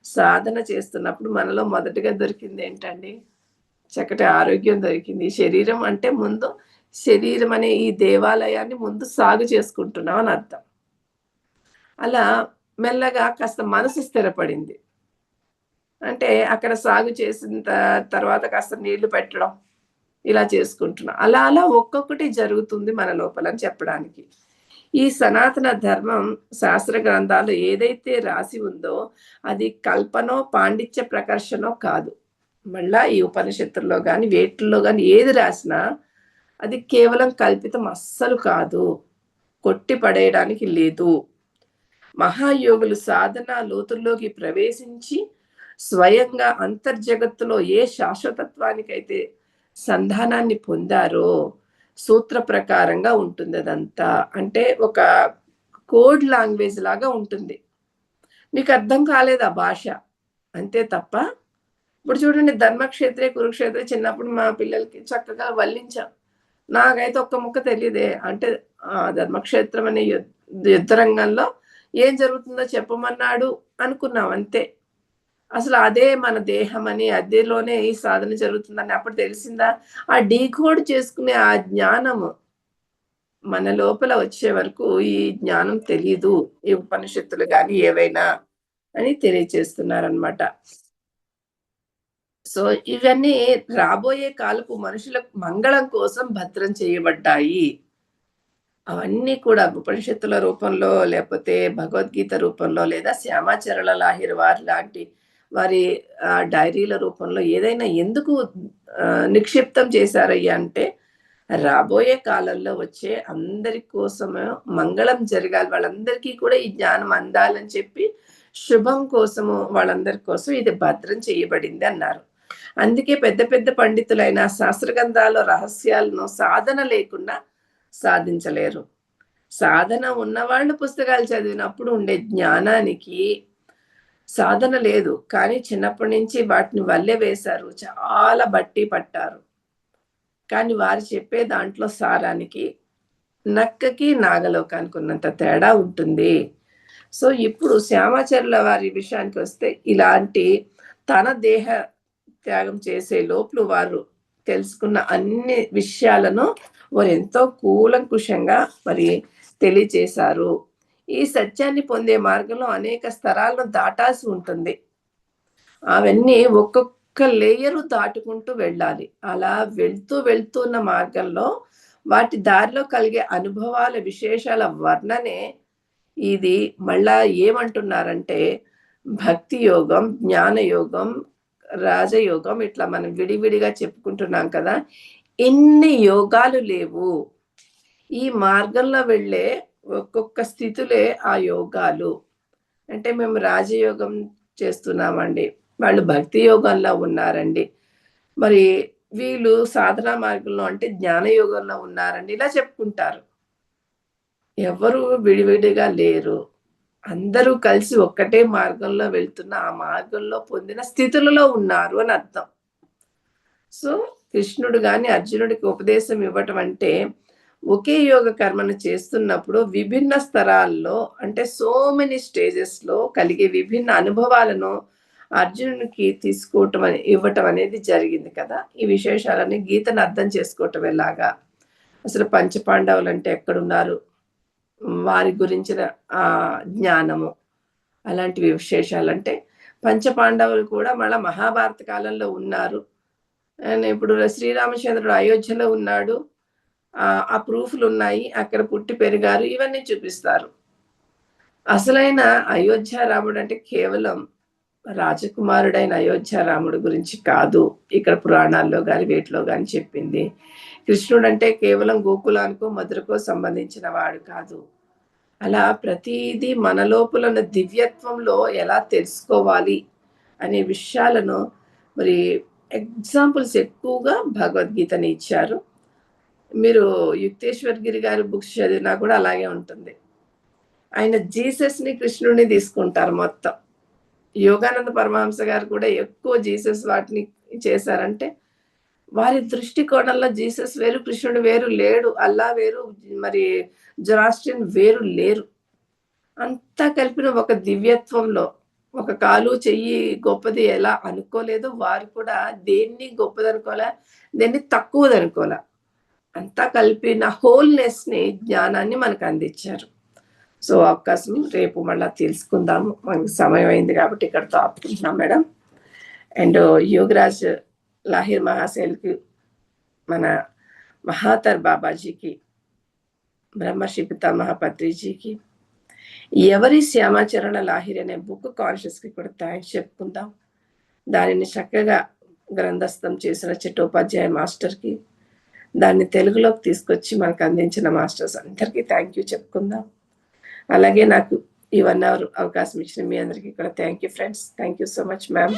Speaker 1: సాధన చేస్తున్నప్పుడు మనలో మొదటగా దొరికిందేంటండి? చక్కటి ఆరోగ్యం దొరికింది. శరీరం అంటే ముందు శరీరం అనే ఈ దేవాలయాన్ని ముందు సాగు చేసుకుంటున్నాం అని అర్థం. అలా మెల్లగా కాస్త మనసు స్థిరపడింది. అంటే అక్కడ సాగు చేసిన తర్వాత కాస్త నీళ్లు పెట్టడం, ఇలా చేసుకుంటున్నాం. అలా అలా ఒక్కొక్కటి జరుగుతుంది మన లోపల అని చెప్పడానికి. ఈ సనాతన ధర్మం శాస్త్ర గ్రంథాలు ఏదైతే రాసి ఉందో అది కల్పనో, పాండిత్య ప్రకర్షనో కాదు. మళ్ళా ఈ ఉపనిషత్తుల్లో గాని, వేటిల్లో గాని ఏది రాసినా అది కేవలం కల్పితం అస్సలు కాదు. కొట్టి పడేయడానికి లేదు. మహాయోగులు సాధన లోతుల్లోకి ప్రవేశించి స్వయంగా అంతర్జగత్తులో ఏ శాశ్వతత్వానికైతే సంధానాన్ని పొందారో సూత్ర ప్రకారంగా ఉంటుంది అదంతా. అంటే ఒక కోడ్ లాంగ్వేజ్ లాగా ఉంటుంది. మీకు అర్థం కాలేదు ఆ భాష. అంతే తప్ప ఇప్పుడు చూడండి ధర్మక్షేత్రే, కురుక్షేత్రే చిన్నప్పుడు మా పిల్లలకి చక్కగా వల్లించాం. నాకైతే ఒక్క ముక్క తెలీదే. అంటే ధర్మక్షేత్రం అనే యుద్ధ రంగంలో ఏం జరుగుతుందో చెప్పమన్నాడు అనుకున్నాం అంతే. అసలు అదే మన దేహమని, అదేలోనే ఈ సాధన జరుగుతుందని అప్పుడు తెలిసిందా? ఆ డీకోడ్ చేసుకునే ఆ జ్ఞానము మన లోపల వచ్చే వరకు ఈ జ్ఞానం తెలీదు. ఈ ఉపనిషత్తులు గాని ఏవైనా అని తెలియచేస్తున్నారనమాట. సో, ఇవన్నీ రాబోయే కాలపు మనుషులకు మంగళం కోసం భద్రం చేయబడ్డాయి. అవన్నీ కూడా ఉపనిషత్తుల రూపంలో, లేపోతే భగవద్గీత రూపంలో, లేదా శ్యామాచరణ లాహిరి వారి లాంటి వారి డైరీల రూపంలో ఏదైనా ఎందుకు నిక్షిప్తం చేశారయ్యా అంటే, రాబోయే కాలంలో వచ్చే అందరి కోసము మంగళం జరగాలి. వాళ్ళందరికీ కూడా ఈ జ్ఞానం అందాలని చెప్పి, శుభం కోసము వాళ్ళందరి కోసం ఇది భద్రం చేయబడింది అన్నారు. అందుకే పెద్ద పెద్ద పండితులైన శాస్త్ర గ్రంథాల రహస్యాలను సాధన లేకుండా సాధించలేరు. సాధన ఉన్నవాళ్ళు పుస్తకాలు చదివినప్పుడు ఉండే జ్ఞానానికి సాధన లేదు. కానీ చిన్నప్పటి నుంచి వాటిని వల్లె వేశారు. చాలా బట్టి పట్టారు. కానీ వారు చెప్పే దాంట్లో సారానికి నక్కకి, నాగలోకానికి ఉన్నంత తేడా ఉంటుంది. సో, ఇప్పుడు శ్యామాచర్ల వారి విషయానికొస్తే ఇలాంటి తన దేహ త్యాగం చేసే లోపులు వారు తెలుసుకున్న అన్ని విషయాలను వారెంతో కూలంకుషంగా మరి తెలియచేశారు. ఈ సత్యాన్ని పొందే మార్గంలో అనేక స్తరాలను దాటాల్సి ఉంటుంది. అవన్నీ ఒక్కొక్క లేయరు దాటుకుంటూ వెళ్ళాలి. అలా వెళ్తూ ఉన్న మార్గంలో వాటి దారిలో కలిగే అనుభవాల విశేషాల వర్ణనే ఇది మళ్ళా ఏమంటున్నారంటే భక్తి యోగం, జ్ఞాన యోగం, రాజయోగం ఇట్లా మనం విడివిడిగా చెప్పుకుంటున్నాం కదా. ఇన్ని యోగాలు లేవు. ఈ మార్గంలో వెళ్ళే ఒక్కొక్క స్థితులే ఆ యోగాలు. అంటే మేము రాజయోగం చేస్తున్నామండి. వాళ్ళు భక్తి యోగంలో ఉన్నారండి. మరి వీళ్ళు సాధనా మార్గంలో అంటే జ్ఞాన యోగంలో ఉన్నారండి. ఇలా చెప్పుకుంటారు. ఎవరు విడివిడిగా లేరు. అందరూ కలిసి ఒక్కటే మార్గంలో వెళ్తున్న ఆ మార్గంలో పొందిన స్థితులలో ఉన్నారు అని అర్థం. సో, కృష్ణుడు గాని అర్జునుడికి ఉపదేశం ఇవ్వటం అంటే, ఒకే యోగ కర్మను చేస్తున్నప్పుడు విభిన్న స్తరాల్లో అంటే సో మెనీ స్టేజెస్‌లో కలిగే విభిన్న అనుభవాలను అర్జునునికి ఇవ్వటం అనేది జరిగింది కదా. ఈ విశేషాలన్నీ గీతను అర్థం చేసుకోవటం ఎలాగా? అసలు పంచపాండవులంటే ఎక్కడున్నారు? వారి గురించిన జ్ఞానము. అలాంటివి విశేషాలంటే పంచపాండవులు కూడా మళ్ళా మహాభారత కాలంలో ఉన్నారు. అండ్ ఇప్పుడు శ్రీరామచంద్రుడు అయోధ్యలో ఉన్నాడు. ఆ ప్రూఫ్‌లున్నాయి. అక్కడ పుట్టి పెరిగారు. ఇవన్నీ చూపిస్తారు. అసలైన అయోధ్య రాముడంటే కేవలం రాజకుమారుడైన అయోధ్య రాముడు గురించి కాదు. ఇక్కడ పురాణాల్లో గాని, వేటిలో గాని చెప్పింది. కృష్ణుడంటే కేవలం గోకులానికో, మధురకో సంబంధించిన వాడు కాదు. అలా ప్రతీదీ మన లోపల ఉన్న దివ్యత్వంలో ఎలా తెలుసుకోవాలి అనే విషయాలను మరి ఎగ్జాంపుల్స్ ఎక్కువగా భగవద్గీతని ఇచ్చారు. మీరు యుక్తేశ్వర్ గిరి గారి బుక్స్ చదివినా కూడా అలాగే ఉంటుంది. ఆయన జీసస్‌ని, కృష్ణుడిని తీసుకుంటారు మొత్తం. యోగానంద పరమహంస గారు కూడా ఎక్కువ జీసస్ వాటిని చేశారంటే, వారి దృష్టికోణంలో జీసస్ వేరు, కృష్ణుడు వేరు లేడు. అల్లా వేరు, మరి జొరాస్ట్రియన్ వేరు లేరు. అంతా కలిపిన ఒక దివ్యత్వంలో, ఒక కాలు, చెయ్యి గొప్పది ఎలా అనుకోలేదో, వారు కూడా దేన్ని గొప్పదనుకోలా, దేన్ని తక్కువదనుకోలా. అంతా కలిపిన హోల్‌నెస్‌ని, జ్ఞానాన్ని మనకందిచ్చారు. సో, అవకాశం రేపు మళ్ళా తెలుసుకుందాము. మనకి సమయం అయింది కాబట్టి ఇక్కడితో ఆపుకుంటున్నాం మేడం. అండ్ యోగరాజ్ లాహిర్ మహాశయులకి, మన మహాతర్ బాబాజీకి, బ్రహ్మర్షి పితామహ పత్రిజీకి, ఎవరి శ్యామాచరణ లాహిరి అనే బుక్ కాన్షియస్‌కి కూడా థాంక్స్ చెప్పుకుందాం. దానిని చక్కగా గ్రంథస్థం చేసిన చట్టోపాధ్యాయ మాస్టర్‌కి, దాన్ని తెలుగులోకి తీసుకొచ్చి మనకు అందించిన మాస్టర్స్ అందరికీ థ్యాంక్ యూ చెప్పుకుందాం. అలాగే నాకు ఈ 1 అవర్ అవకాశం ఇచ్చిన మీ అందరికీ కూడా thank you friends. Thank you so much ma'am.